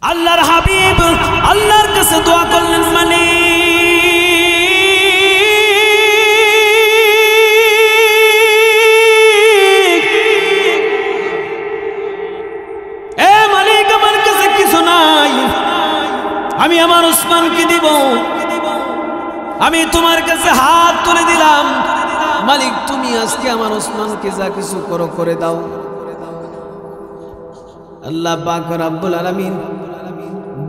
আল্লাহর হাবিব আল্লাহর কাছে দোয়া করলেন, মালিক আমার কাছে কিছু নাই, আমি আমার ওসমানকে দিব, আমি তোমার কাছে হাত তুলে দিলাম, মালিক তুমি আজকে আমার ওসমানকে যা কিছু করো করে দাও। আল্লাহ পাক রব্বুল আলামিন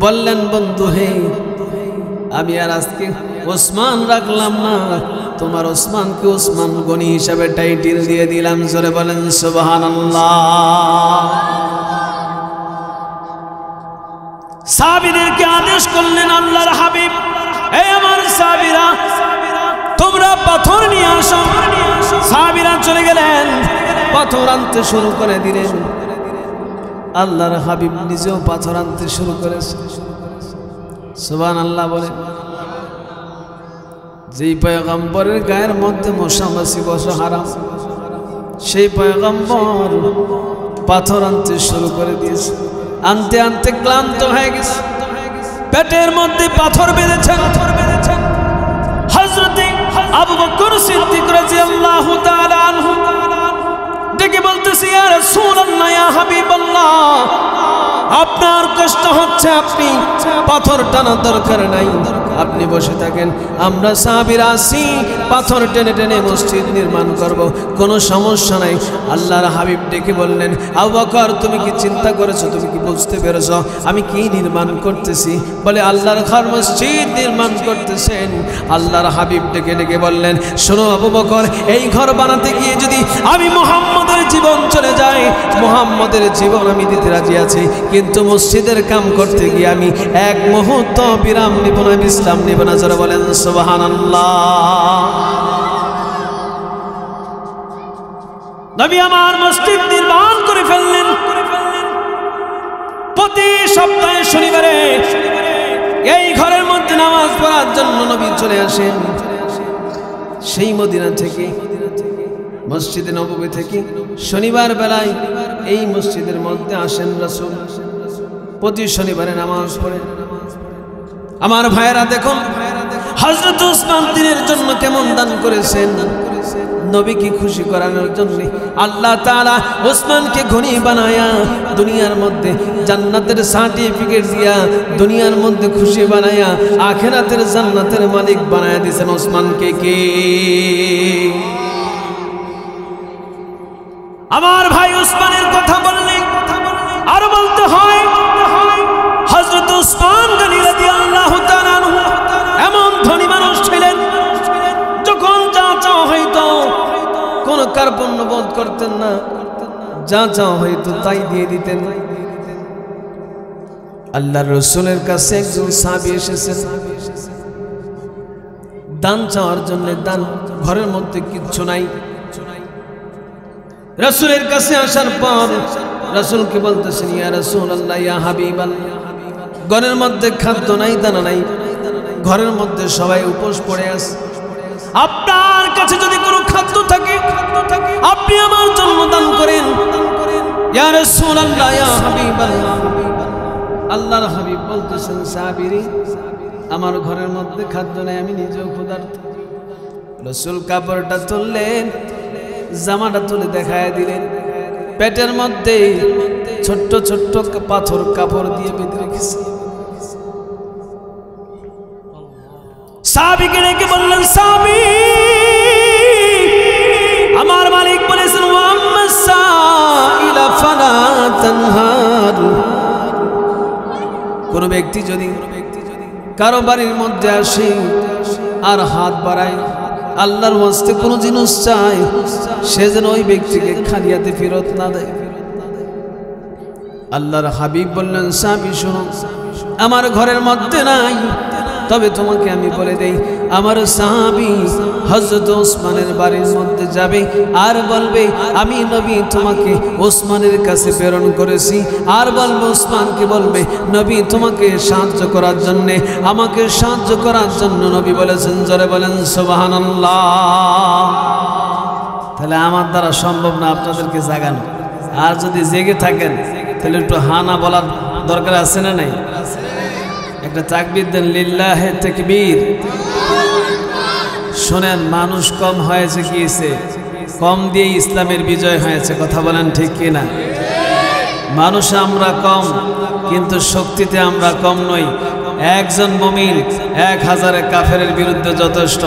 বললেন, বন্ধু হে, আমি আর আজকে ওসমান রাখলাম না, তোমার ওসমানকে ওসমান গনি হিসাবে টাইটেল দিয়ে দিলাম। জোরে বলেন সুবহানাল্লাহ। সাহাবীদেরকে আদেশ করলেন আল্লাহর হাবিব, এই আমার সাহাবীরা তোমরা পাথর নিয়ে আসো। সাহাবীরা চলে গেলেন, পাথর আনতে শুরু করে দিলেন। আল্লাহর হাবিব নিজেও পাথর আনতে শুরু করেছে। সুবহানাল্লাহ বলে, যেই পয়গম্বরের গায়ের মধ্যে মশা মাছি বসা হারাম, সেই পয়গম্বর পাথর আনতে শুরু করে দিয়েছে। আনতে আনতে ক্লান্ত হয়ে গেছে, পেটের মধ্যে পাথর বেঁধেছেন। হযরতে আবু বকর সিদ্দিক রাদিয়াল্লাহু তাআলা আনহু ডেকে বলতেছে, ইয়া রাসূলুল্লাহ, ইয়া হাবিবাল্লাহ, আপনার কষ্ট হচ্ছে, আপনি পাথর টানার দরকার নাই, আপনি বসে থাকেন, আমরা সাহাবীরা আছি, পাথর টেনে টেনে মসজিদ নির্মাণ করব, কোনো সমস্যা নাই। আল্লাহর হাবিব ডেকে বললেন, আবু বকর তুমি কি চিন্তা করেছো, তুমি কি বুঝতে পেরেছো আমি কি নির্মাণ করতেছি? বলে, আল্লাহর ঘর মসজিদ নির্মাণ করতেছেন। আল্লাহর হাবিব ডেকে ডেকে বললেন, শোনো আবু বকর, এই ঘর বানাতে গিয়ে যদি আমি মুহাম্মদের জীবন চলে যায়, মুহাম্মদের জীবন আমি দিতে রাজি আছি, কিন্তু মসজিদের কাম করতে গিয়ে আমি এক মুহূর্ত বিরাম নিব না, বিশ্রাম নিব না। যারা বলেন সুবহানাল্লাহ। নবী আমার মসজিদ নির্মাণ করে ফেললেন। প্রতি সপ্তাহে শনিবারে এই ঘরের মধ্যে নামাজ পড়ার জন্য নবী চলে আসেন। সেই মদিনা থেকে, মসজিদে নববী থেকে শনিবার বেলায় এই মসজিদের মধ্যে আসেন রাসূল। প্রতি শনিবারে নামাজ পড়ে। আমার ভাইয়েরা দেখুন, হযরত ওসমান দিনের জন্য কেমন দান করেছেন। নবীকে খুশি করানোর জন্য আল্লাহ তাআলা ওসমানকে ঘনি বানায়া দুনিয়ার মধ্যে জান্নাতের সার্টিফিকেট দিয়া, দুনিয়ার মধ্যে খুশি বানায়া আখিরাতের জান্নাতের মালিক বানায়া দিয়েছেন ওসমানকে। কে? আমার ভাই ওসমানের কথা বললে আর বলতে হয়, হযরত ওসমান গনি রাদিয়াল্লাহু তাআলা আনহু এমন ধনী মানুষ ছিলেন, যখন যা চাওয়া হইতো কোনো কার্পণ্য বোধ করতেন না, যা চাওয়া হইতো তাই দিয়ে দিতেন। আল্লাহর রাসূলের কাছে একজন সাহাবী এসেছেন দান চাওয়ার জন্য। দান, ঘরের মধ্যে কিচ্ছু নাই। রাসূলের কাছে আসার পর রাসূলকে বলতেছেন, ইয়া রাসূলুল্লাহ, ইয়া হাবিবাল্লাহ, ঘরের মধ্যে খাদ্য নাই, দানা নাই, ঘরের মধ্যে সবাই উপোস পড়ে আছে, আপনার কাছে যদি কোনো খাদ্য থাকে আপনি আমার জন্য দান করেন। ইয়া রাসূলুল্লাহ, ইয়া হাবিবাল্লাহ। আল্লাহর হাবিব বলতেছেন, সাহাবীরে, আমার ঘরের মধ্যে খাদ্য নাই, আমি নিজেও ক্ষুধার্ত। রাসূল কাপড়টা তুললেন, জামাটা তুলে দেখায় দিলেন, পেটের মধ্যে ছোট্ট ছোট্ট পাথর কাপড় দিয়ে বেঁধে রেখেছে। সাহাবীকে ডেকে বললেন, সাহাবী, আমার মালিক বলেছেন, ওয়া আম্মাস সাইলা ফালা তানহার। কোন ব্যক্তি যদি কারো বাড়ির মধ্যে আসে আর হাত বাড়ায়, আল্লাহর ওয়াস্তে কোনো জিনিস চায়, সে যেন ওই ব্যক্তিকে খালি হাতে ফেরত না দেয়। আল্লাহর হাবিব বললেন, সাহাবী শোনো, আমার ঘরের মধ্যে নাই, তবে তোমাকে আমি বলে দেই, আমার সাহাবী হযরত ওসমানের বাড়ির মধ্যে যাবে আর বলবে, আমি নবী তোমাকে ওসমানের কাছে প্রেরণ করেছি, আর বলবে, ওসমানকে বলবে, নবী তোমাকে সাহায্য করার জন্য, আমাকে সাহায্য করার জন্য নবী বলেছেন। জোরে বলেন সুবহানাল্লাহ। তাহলে আমার দ্বারা সম্ভব না আপনাদেরকে জাগানো। আর যদি জেগে থাকেন তাহলে একটু হানা বলার দরকার আছে না নাই? একটা তাকবীর দেন, লিল্লাহে তাকবীর। শোনেন, মানুষ কম হয়েছে কি হয়েছে? কম দিয়ে ইসলামের বিজয় হয়েছে। কথা বলেন ঠিক কিনা? মানুষ আমরা কম, কিন্তু শক্তিতে আমরা কম নই। একজন মুমিন 1000 কাফেরের বিরুদ্ধে যথেষ্ট।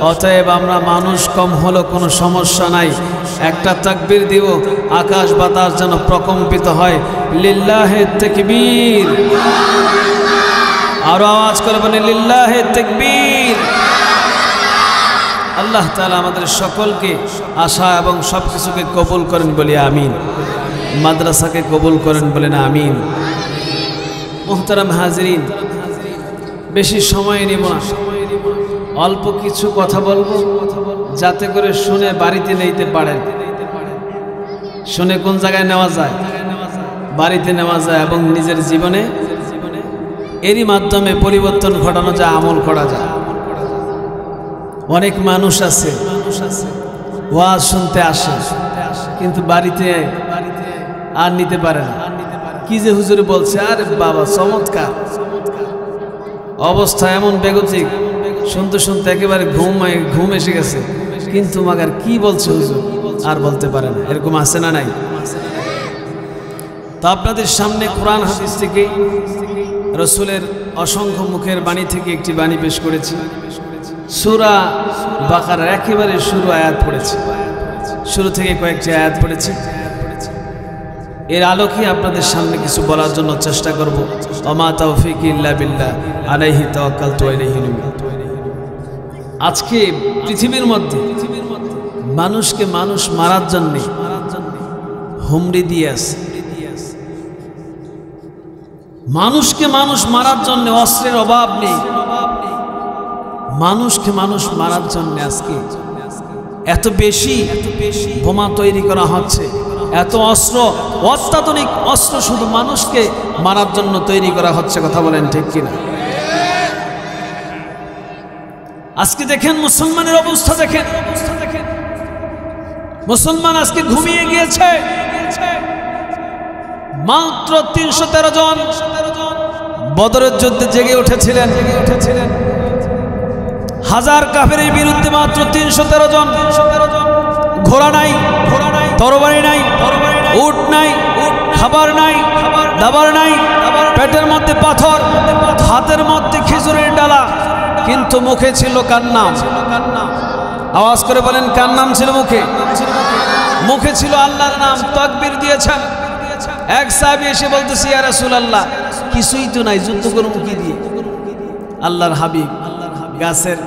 অতএব আমরা মানুষ কম হলো কোনো সমস্যা নাই। একটা তাকবীর দিব, আকাশ বাতাস যেন প্রকম্পিত হয়। লিল্লাহে তাকবীর। আরো আওয়াজ করে বলেন, লিল্লাহে তাকবীর। আল্লাহ তাআলা আমাদের সকলকে আশা এবং সব কিছুকে কবুল করেন বলি আমিন। মাদ্রাসাকে কবুল করেন বলেন আমিন। মুহতারাম হাজিরিন, বেশি সময় নিব না, অল্প কিছু কথা বলবো যাতে করে শুনে বাড়িতে নিতে পারেন। শুনে কোন জায়গায় নেওয়া যায়? বাড়িতে নেওয়া যায় এবং নিজের জীবনে এরই মাধ্যমে পরিবর্তন ঘটানো যায়, আমল করা যায়। অনেক মানুষ আছে ওয়াজ শুনতে আসে, কিন্তু বাড়িতে আর নিতে পারে না। কি যে হুজুর বলছে, আরে বাবা চমৎকার অবস্থা, এমন বেগতিক, শুনতে শুনতে একেবারে ঘুম এসে গেছে, কিন্তু মাগার কি বলছে হুজুর আর বলতে পারে না। এরকম আছে না নাই? তো আপনাদের সামনে কোরআন হাদিস থেকে, রসুলের অসংখ্য মুখের বাণী থেকে একটি বাণী পেশ করেছি। সূরা বাকারার একেবারে শুরু আয়াত পড়েছি, শুরু থেকে কয়েকটি আয়াত পড়েছি। এর আলোকে আপনাদের সামনে কিছু বলার জন্য চেষ্টা করব। ওমা তাওফীকি ইল্লা বিল্লাহ আলাইহি তাওয়াক্কালতু ওয়া ইলাইহি উনীব। আজকে পৃথিবীর মধ্যে মানুষকে মানুষ মারার জন্য হুমড়ি দিয়ে আছে। মানুষকে মানুষ মারার জন্য অস্ত্রের অভাব নেই। মানুষকে মানুষ মারার জন্য আজকে এত বেশি বোমা তৈরি করা হচ্ছে, এত অস্ত্র, অত্যাধুনিক অস্ত্র শুধু মানুষকে মারার জন্য তৈরি করা হচ্ছে। কথা বলেন ঠিক কিনা? আজকে দেখেন মুসলমানের অবস্থা, দেখেন মুসলমান আজকে ঘুমিয়ে গিয়েছে। মাত্র 313 জন বদরের যুদ্ধে জেগে উঠেছিলেন। 1000 কাফেরের বিরুদ্ধে মাত্র 313 জন। ঘোড়া নাই, তরবারি নাই, উট নাই, খাবার নাই, দাবার নাই, পেটের মধ্যে পাথর, হাতের মধ্যে খেজুরের ডালা, কিন্তু মুখে ছিল কার নাম? আওয়াজ করে বলেন, কার নাম ছিল মুখে? মুখে ছিল আল্লাহর নাম। তাকবীর দিয়েছেন। এক সাহাবী এসে বলতেছে, ইয়া রাসূলুল্লাহ, কিছুই তো নাই, যুদ্ধ করব কি দিয়ে? আল্লাহর হাবিব গাছের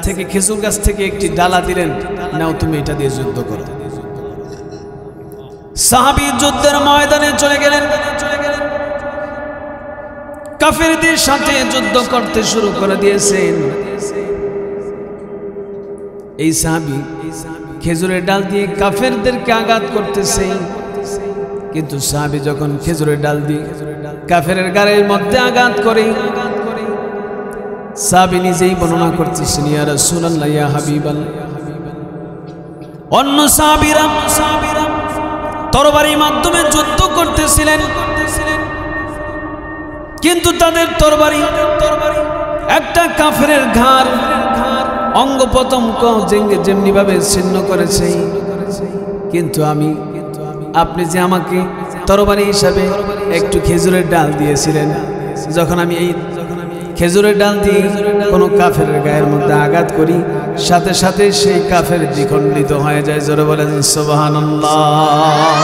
থেকে, খেজুর গাছ থেকে একটি ডালা দিলেন, নাও তুমি এটা দিয়ে যুদ্ধ করো। সাহাবী যুদ্ধের ময়দানে চলে গেলেন, কাফেরদের সাথে যুদ্ধ করতে শুরু করে দিয়েছেন। এই সাহাবী খেজুরের ডাল দিয়ে কাফেরদেরকে আঘাত করতেছে, কিন্তু সাহাবী যখন খেজুরের ডাল দিয়ে কাফেরের গায়ের মধ্যে আঘাত করে, সাহাবী নিজেই বর্ণনা করতেছেন, ইয়া রাসূলুল্লাহ, ইয়া হাবিবাল্লাহ। অন্য সাহাবীরা তরবারির মাধ্যমে যুদ্ধ করতেছিলেন, কিন্তু তাদের তরবারি একটা কাফেরের ঘাড়, অঙ্গ প্রত্যঙ্গ যেমনি ভাবে ছিন্ন করেছে। কিন্তু আপনি যে আমাকে তরবারি হিসাবে একটু খেজুরের ডাল দিয়েছিলেন, যখন আমি এই খেজুরের ডাল দিয়ে কোনো কাফেরের গায়ের মধ্যে আঘাত করি, সাথে সাথে সেই কাফের দ্বিখণ্ডিত হয়ে যায়। জোরে বলেন সুবহানাল্লাহ।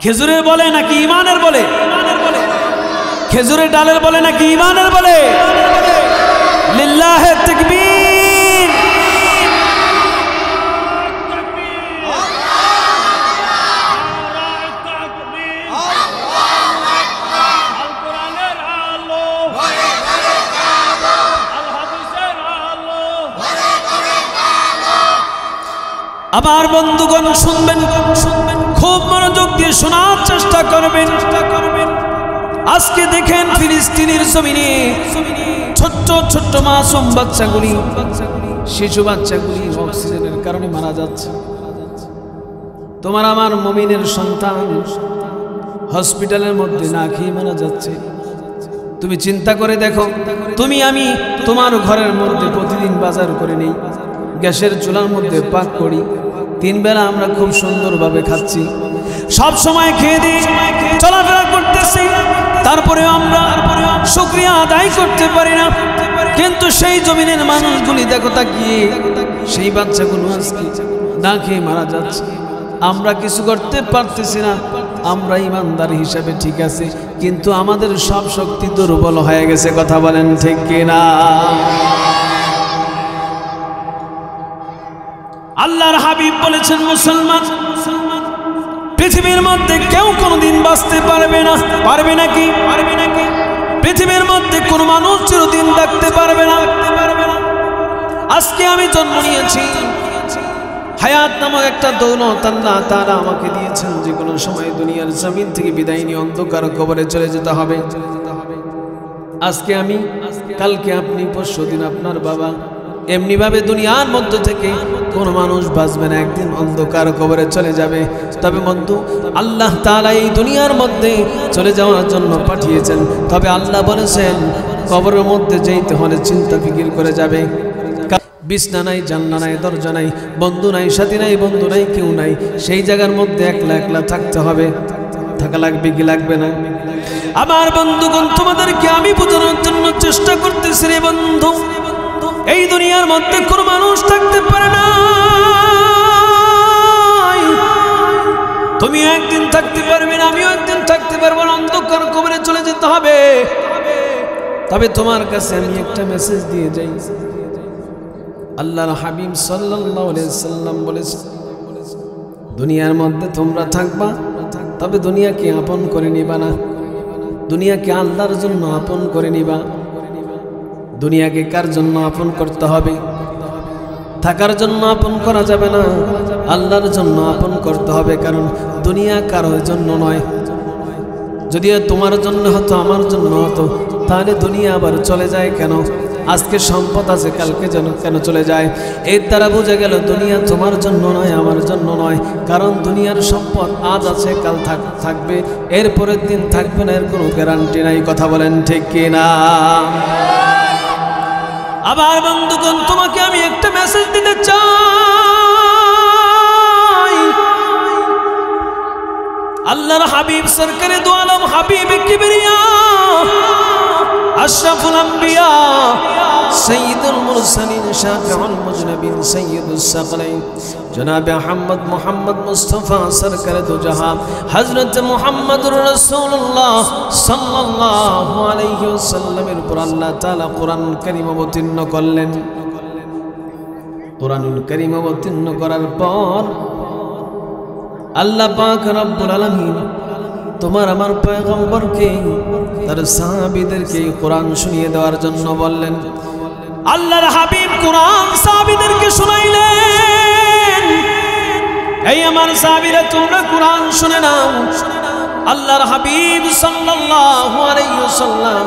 খেজুরের বলে নাকি ইমানের বলে? খেজুরের ডালের বলে নাকি ইমানের বলে? লিল্লাহে তাকবীর। আমার বন্ধুগণ শুনবেন, খুব মনোযোগ দিয়ে শোনার চেষ্টা করবেন। আজকে দেখেন ফিলিস্তিনের জমিনে ছোট্ট ছোট্ট মাসুম বাচ্চাগুলি, শিশু বাচ্চাগুলি অক্সিজেনের কারণে মারা যাচ্ছে। তোমার আমার মুমিনের সন্তান হসপিটালের মধ্যে না খেয়ে মারা যাচ্ছে। তুমি চিন্তা করে দেখো, তুমি আমি তোমার ঘরের মধ্যে প্রতিদিন বাজার করে নেই, গ্যাসের চুলার মধ্যে পাক করি, 3 বেলা আমরা খুব সুন্দরভাবে খাচ্ছি, সব সময় খেয়ে দিয়ে চলাফেরা করতেছি, তারপরেও আমরা শুকরিয়া আদায় করতে পারি না। কিন্তু সেই জমিনের মানুষগুলি দেখো তাকিয়ে, সেই বাচ্চাগুলো আজকে না খেয়ে মারা যাচ্ছে। আমরা কিছু করতে পারতেছি না। আমরা ইমানদার হিসাবে ঠিক আছে, কিন্তু আমাদের সব শক্তি দুর্বল হয়ে গেছে। কথা বলেন ঠিক কিনা? আল্লাহর হাবিব বলেছেন, মুসলমান পৃথিবীর মধ্যে কেউ কোনোদিন বাঁচতে পারবে না। পারবে নাকি? পৃথিবীর মধ্যে কোনো মানুষ চিরদিন থাকতে পারবে না। আজকে আমি জন্ম নিয়েছি, হায়াত নামক একটা দৌলত আল্লাহ তাআলা আমাকে দিয়েছেন। যে কোনো সময় দুনিয়ার জমিন থেকে বিদায় নিয়ে অন্ধকার কবরে চলে যেতে হবে। আজকে আমি, কালকে আপনি, পরশুদিন আপনার বাবা। এমনিভাবে দুনিয়ার মধ্য থেকে কোন মানুষ বাঁচবে না, একদিন অন্ধকার কবরে চলে যাবে। তবে বন্ধু, আল্লাহ তাআলা এই দুনিয়ার মধ্যে চলে যাওয়ার জন্য পাঠিয়েছেন। তবে আল্লাহ বলেছেন, কবরের মধ্যে যেতে হলে চিন্তা ফিকির করে যাবে। বিছনা নাই, জানলা নাই, দরজা নাই, বন্ধু নাই, সাথী নাই, বন্ধু নাই, কেউ নাই। সেই জায়গার মধ্যে একলা একলা থাকতে হবে। থাকা লাগবে কি লাগবে না? আমার বন্ধুগণ, তোমাদেরকে আমি বোঝানোর জন্য চেষ্টা করতেছি রে বন্ধু, এই দুনিয়ার মধ্যে কোনো মানুষ থাকতে পারে না। তুমি একদিন থাকতে পারবে না, আমিও একদিন থাকতে পারবো না, অন্ধকার কবরে চলে যেতে হবে। তবে তোমার কাছে আমি একটা মেসেজ দিয়ে যাই। আল্লাহর হাবিব সাল্লাল্লাহু আলাইহি সাল্লাম বলেছেন, দুনিয়ার মধ্যে তোমরা থাকবা, তবে দুনিয়াকে আপন করে নিবা না। দুনিয়াকে আল্লাহর জন্য আপন করে নিবা। দুনিয়াকে কার জন্য আপন করতে হবে? থাকার জন্য আপন করা যাবে না, আল্লাহর জন্য আপন করতে হবে। কারণ দুনিয়া কারোর জন্য নয়। যদি তোমার জন্য হতো, আমার জন্য হতো, তাহলে দুনিয়া আবার চলে যায় কেন? আজকে সম্পদ আছে, কালকে যেন কেন চলে যায়? এর দ্বারা বোঝা গেল দুনিয়া তোমার জন্য নয়, আমার জন্য নয়। কারণ দুনিয়ার সম্পদ আজ আছে, কাল থাকবে, এর পরের দিন থাকবে না, এর কোনো গ্যারান্টি নাই। কথা বলেন ঠিক কিনা? আবার বন্ধুগণ, তোমাকে আমি একটা মেসেজ দিতে চাই। আল্লাহর হাবিব সরকারে দু আলম, হাবিবে কিবরিয়া, আশরাফুল আম্বিয়া, সাইয়্যিদুল মুরসালিন, শাফিউল মুজনাবিন, সাইয়্যিদুস সাকলাইন, জনাবে আহমদ মুহাম্মদ মুস্তাফা সরকারে দু জাহান, হযরত মুহাম্মদুর রাসূলুল্লাহ সাল্লাল্লাহু আলাইহি ওয়াসাল্লামের উপর আল্লাহ তাআলা কোরআনুল কারীম অবতীর্ণ করলেন। কোরআনুল কারীম অবতীর্ণ করার পর আল্লাহ পাক রব্বুল আলামিন তোমার আমার পয়গম্বরকে, তার সাহাবীদেরকে কোরআন শুনিয়ে দেওয়ার জন্য বললেন। আল্লাহর হাবিব কোরআন সাহাবীদেরকে শোনাইলেন, এই আমার সাহাবীরা, তোমরা কোরআন শুনে নাও। আল্লাহর হাবিব সাল্লাল্লাহু আলাইহি ওয়াসাল্লাম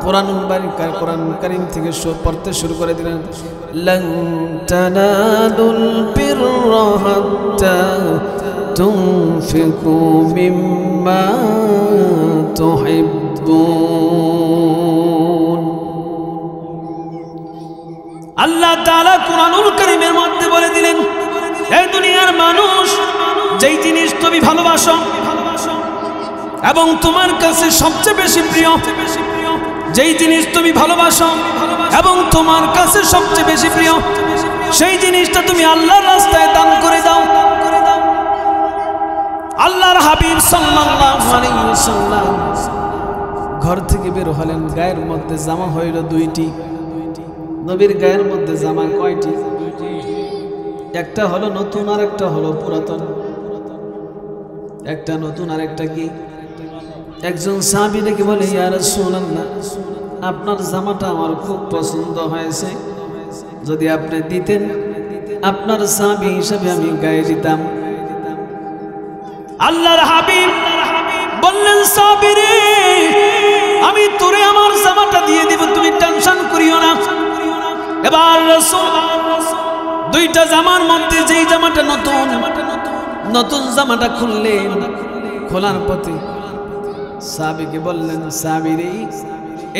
কোরআন কারীম থেকে পড়তে শুরু করে দিলেন। লান তানালুল বিররা হাত্তা তুনফিকু মিম্মা তুহিব্বুন। আল্লাহ তাআলা কোরআনুল কারীমের মধ্যে বলে দিলেন, এই দুনিয়ার মানুষ, যেই জিনিস তুমি ভালোবাসো এবং তোমার কাছে সবচেয়ে বেশি প্রিয়, যেই জিনিস তুমি ভালোবাসো এবং তোমার কাছে সবচেয়ে বেশি প্রিয়, সেই জিনিসটা তুমি আল্লাহর রাস্তায় দান করে দাও। আল্লাহর হাবিব সাল্লাল্লাহু আলাইহি ওয়াসাল্লাম ঘর থেকে বের হলেন, গায়ের মধ্যে জামা হইল 2টি। নবীর গায়ের মধ্যে জামা কয়টি? একটা হলো নতুন আর একটা হলো পুরাতন। একটা নতুন আর একটা কি? একজন সাহাবী ডেকে বলে, ইয়া রাসূলুল্লাহ, আপনার জামাটা আমার খুব পছন্দ হয়েছে, যদি আপনি দিতেন, আপনার সাহাবী হিসাবে আমি গায়ে দিতাম। আল্লাহর হাবিব বললেন, সাহাবী রে, আমি তোরে আমার জামাটা দিয়ে দিব, তুমি টেনশন করিও না। এবার রাসূল 2টা জামার মধ্যে যেই জামাটা নতুন জামাটা খুললেন, খোলার পথে সাহাবীকে বললেন, সাহাবী রে,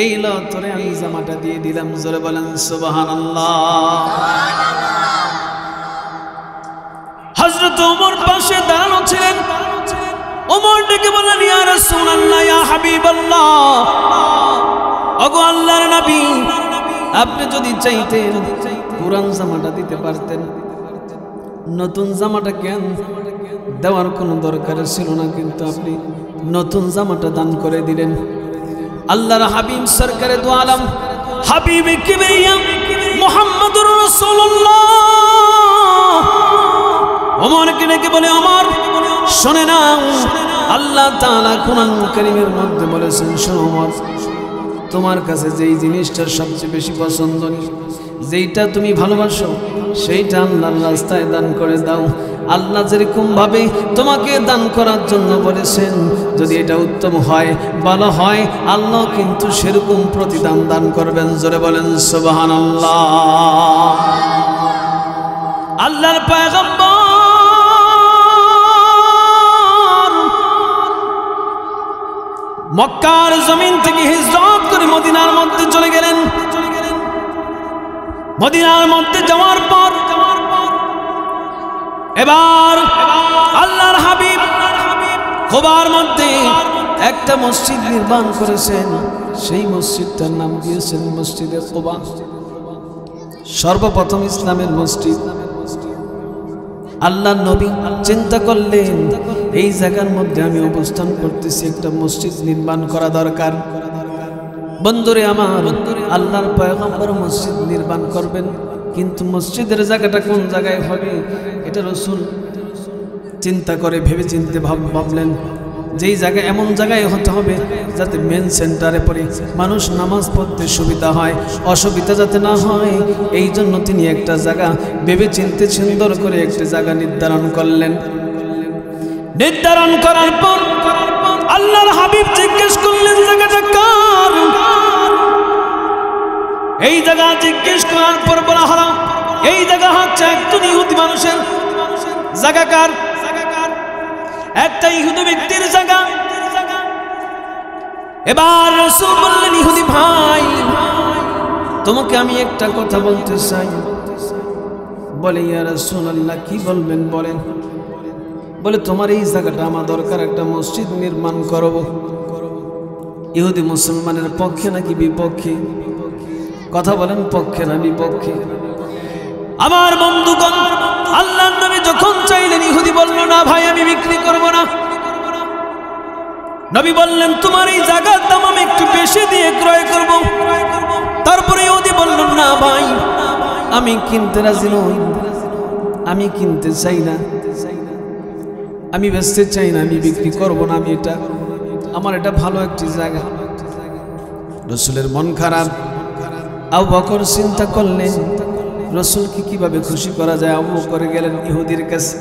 এই ল তোরে আমি জামাটা দিয়ে দিলাম। জোরে বলেন সুবহানাল্লাহ। হযরত ওমর পাশে দাঁড়ানো ছিলেন। ওমর ডেকে বললেন, ইয়া রাসূলুল্লাহ, ইয়া হাবিবাল্লাহ, ওগো আল্লাহর নবী, আপনি যদি চাইতেন পুরান জামাটা দিতে পারতেন, নতুন জামাটা কেন দেওয়ার কোনো দরকার ছিল না, কিন্তু আপনি নতুন জামাটা দান করে দিলেন। আল্লাহর হাবিব সরকারে দু আলম হাবিবে কিবরিয়া মুহাম্মদুর রাসূলুল্লাহ ওমরকে ডেকে বলে, ওমর শুনে নাও, আল্লাহ তাআলা কোরআন কারীমের মধ্যে বলেছেন, শোনো ওমর, তোমার কাছে যেই জিনিসটা সবচেয়ে বেশি পছন্দনীয়, যেইটা তুমি ভালোবাসো, সেইটা আল্লাহর রাস্তায় দান করে দাও। আল্লাহ যেরকম ভাবে তোমাকে দান করার জন্য বলেছেন, যদি এটা উত্তম হয়, ভালো হয়, আল্লাহ কিন্তু সেরকম প্রতিদান দান করবেন। জোরে বলেন সুবহানাল্লাহ। আল্লাহর পয়গম্বর মক্কার জমিন থেকে হিজরত করে মদিনার মধ্যে চলে গেলেন। মদিনার মধ্যে যাওয়ার পর এবার আল্লাহর হাবিব কুবার মধ্যে একটা মসজিদ নির্মাণ করেছেন। সেই মসজিদটার নাম দিয়েছেন মসজিদে কুবা, সর্বপ্রথম ইসলামের মসজিদ। আল্লাহর নবী চিন্তা করলেন, এই জায়গার মধ্যে আমি অবস্থান করতেছি, একটা মসজিদ নির্মাণ করা দরকার। বন্ধুরে আমার, আল্লাহর পয়গম্বর মসজিদ নির্মাণ করবেন, কিন্তু মসজিদের জায়গাটা কোন জায়গায় হবে এটা রাসূল চিন্তা করে ভেবে চিন্তে ভাবলেন, যেই জায়গায় এমন জায়গায় হতে হবে যাতে মেন সেন্টারে পড়ে মানুষ নামাজ পড়তে সুবিধা হয়, অসুবিধা যাতে না হয়। এই জন্য তিনি একটা জায়গা ভেবে চিন্তে সুন্দর করে একটা জায়গা নির্ধারণ করলেন। নির্ধারণ করার পর আল্লাহর হাবিব জিজ্ঞেস করলেন, জায়গাটা কার? এই জায়গা জিজ্ঞেস করার পর বলা হলো, এই জায়গা হচ্ছে একজন ইহুদি মানুষের জায়গা। কার? একটা ইহুদি ব্যক্তির জায়গা। এবার রাসূল বললেন, ইহুদি ভাই, তোমাকে আমি একটা কথা বলতে চাই। বলে, ইয়া রাসূলুল্লাহ, কি বলবেন বলেন। বলে, তোমার এই জায়গাটা আমার দরকার, একটা মসজিদ নির্মাণ করব। ইহুদি মুসলমানের পক্ষে নাকি বিপক্ষে? কথা বলেন, পক্ষে না বিপক্ষে? আমার বন্ধুগণ, আল্লাহর নবী যখন চাইলেন, ইহুদি বলল, না ভাই, আমি বিক্রি করব না। নবী বললেন, তোমার এই জায়গার দাম আমি একটু বেশি দিয়ে ক্রয় করব। তারপরে ইহুদি বলল, না ভাই, আমি কিনতে রাজি নই, আমি কিনতে চাই না, আমি বেচতে চাই না, আমি বিক্রি করব না, আমি এটা আমার এটা ভালো একটি জায়গা। রাসূলের মন খারাপ। আবু বকর চিন্তা করলেন, রাসূলকে কিভাবে খুশি করা যায়। আবু বকর গেলেন ইহুদির কাছে।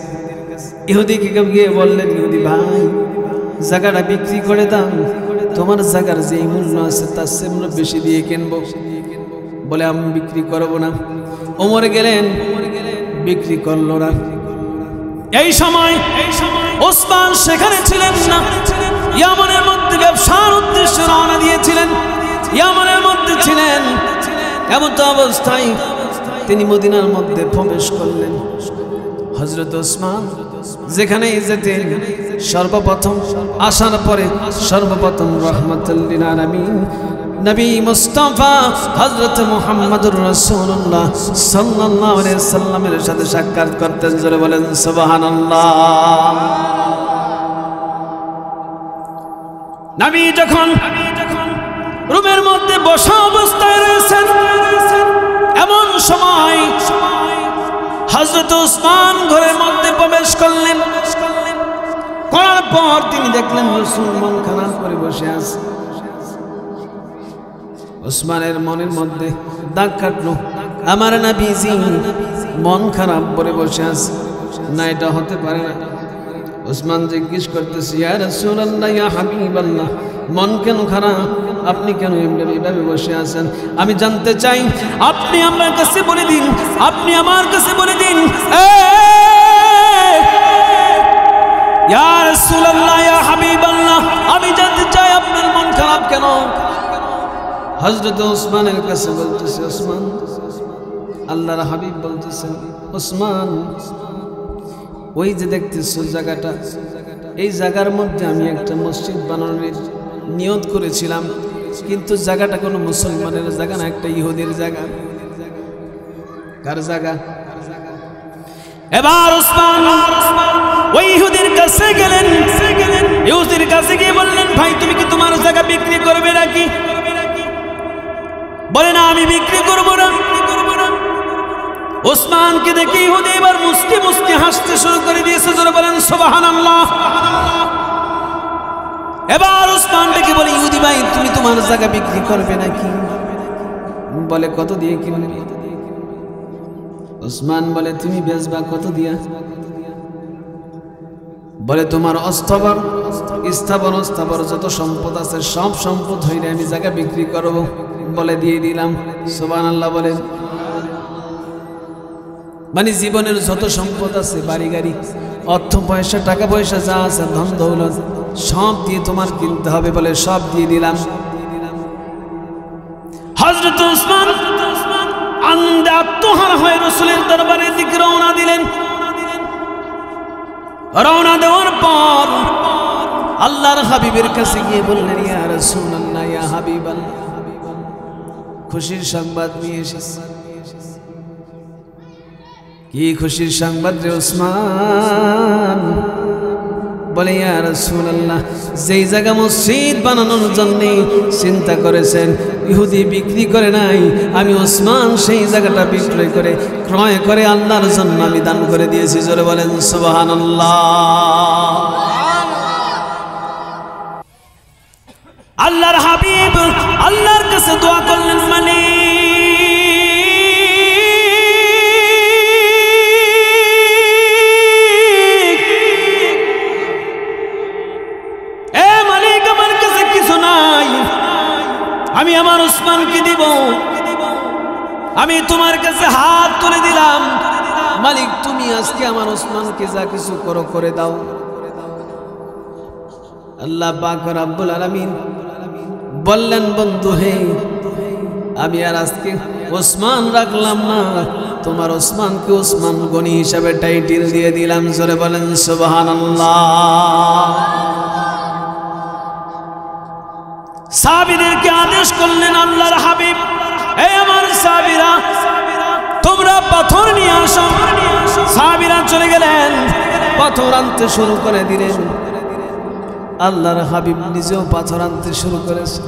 ইহুদিকে গিয়ে বললেন, ইহুদি ভাই, জায়গাটা বিক্রি করে দাও, তোমার জায়গার যে মূল্য আছে তার চেয়ে বেশি দিয়ে কিনবো। বলে, আমি বিক্রি করব না। ওমর গেলেন, বিক্রি করলো না। এই সময় ওসমান সেখানে ছিলেন না, ইয়ামানের মধ্যে ব্যবসার উদ্দেশ্যে রওনা দিয়েছিলেন, ইয়ামানের মধ্যে ছিলেন। এমন অবস্থায় তিনি মদিনার মধ্যে প্রবেশ করলেন। হযরত ওসমান যেখানে যেতেন, সর্বপ্রথম আসার পরে সর্বপ্রথম রাহমাতুল লিল আলামিন নবী মুস্তাফা হযরত মুহাম্মদুর রাসূলুল্লাহ সাল্লাল্লাহু আলাইহি সাল্লামের সাথে সাক্ষাৎ করতেন। জোরে বলেন সুবহানাল্লাহ। নবী যখন রুমের মধ্যে বসা অবস্থায় রয়েছেন, এমন সময় হযরত ওসমান ঘরের মধ্যে প্রবেশ করলেন। করার পর তিনি দেখলেন রাসূল মন খারাপ করে বসে আছে। ওসমানের মনের মধ্যে দাগ কাটলো, আমার নবীজি মন খারাপ করে বসে আছে, না এটা হতে পারে না। ওসমান জিজ্ঞেস করতেছে, ইয়া রাসূলুল্লাহ, ইয়া হাবিবাল্লাহ, মন কেন খারাপ? আপনি কেন এভাবে বসে আছেন? আমি জানতে চাই, আপনি আমার কাছে বলে দিন, আপনি আমার কাছে বলে দিন। ইয়া রাসূলুল্লাহ ইয়া হাবিবাল্লাহ আমি জানতে চাই আপনার মন খারাপ কেন? হযরত ওসমানের কাছে বলতেছে, ওসমান, আল্লাহর হাবিব বলতেছেন, ওসমান ওই যে দেখতেছো জায়গাটা, এই জায়গার মধ্যে আমি একটা মসজিদ বানানোর নিয়ত করেছিলাম, কিন্তু জায়গাটা কোনো মুসলমানের জায়গা না, একটা ইহুদির জায়গা। কার জায়গা? এবার ওসমান ওই ইহুদির কাছে গেলেন, ইহুদির কাছে গিয়ে বললেন, ভাই তুমি কি তোমার জায়গা বিক্রি করবে নাকি? বলে না, আমি বিক্রি করব না। ওসমানকে দেখে ইহুদি এবার মুস্কি মুস্কি হাসতে শুরু করে দিয়েছে, জোরে বলেন সুবহানাল্লাহ। এবার ওসমান ডেকে বলে, ইহুদি ভাই তুমি তোমার জায়গা বিক্রি করবে নাকি? বলে কত দিয়ে কিনবে? ওসমান বলে তুমি বেচবা কত দিয়া? বলে তোমার অস্থাবর স্থাবর যত সম্পদ আছে সব সম্পদ হইলে আমি জায়গা বিক্রি করব। বলে দিয়ে দিলাম। সুবহানাল্লাহ বলেন। মানে জীবনের যত সম্পদ আছে, বাড়ি গাড়ি, অর্থ পয়সা, টাকা পয়সা যা আছে, ধন দৌলত সব দিয়ে তোমার কিনতে হবে। বলে সব দিয়ে দিলাম। হযরত ওসমান আনন্দে আত্মহারা হয়ে রাসূলের দরবারের দিকে রওনা দিলেন। রওনা দেওয়ার পর আল্লাহর হাবিবের কাছে গিয়ে বললেন, ইয়া রাসূলুল্লাহ ইয়া হাবিবাল্লাহ, খুশির সংবাদ নিয়ে এসেছি। কি খুশির সংবাদ রে ওসমান? বলে ইয়া রাসূলুল্লাহ, যেই জায়গা মসজিদ বানানোর জন্য চিন্তা করেছেন ইহুদি বিক্রি করে নাই, আমি ওসমান সেই জায়গাটা বিক্রয় করে ক্রয় করে আল্লাহর জন্য আমি দান করে দিয়েছি। জোরে বলেন সুবহানাল্লাহ। আল্লাহর হাবিব আল্লাহর কাছে দোয়া করলেন, মানে আমি আমার ওসমানকে দিব, আমি তোমার কাছে হাত তুলে দিলাম। মালিক তুমি আজকে আমার ওসমানকে যা কিছু করো করে দাও। আল্লাহ পাক রব্বুল আলামিন বললেন, বন্ধু হে, আমি আর আজকে ওসমান রাখলাম না, তোমার ওসমানকে ওসমান গনি হিসাবে টাইটেল দিয়ে দিলাম। জোরে বলেন সুবহানাল্লাহ। সাহাবীদেরকে আদেশ করলেন আল্লাহর হাবিব, এই আমার সাহাবীরা তোমরা পাথর নিয়ে আসো। সাহাবীরা চলে গেলেন, পাথর আনতে শুরু করে দিলেন। আল্লাহর হাবিব নিজেও পাথর আনতে শুরু করেছে।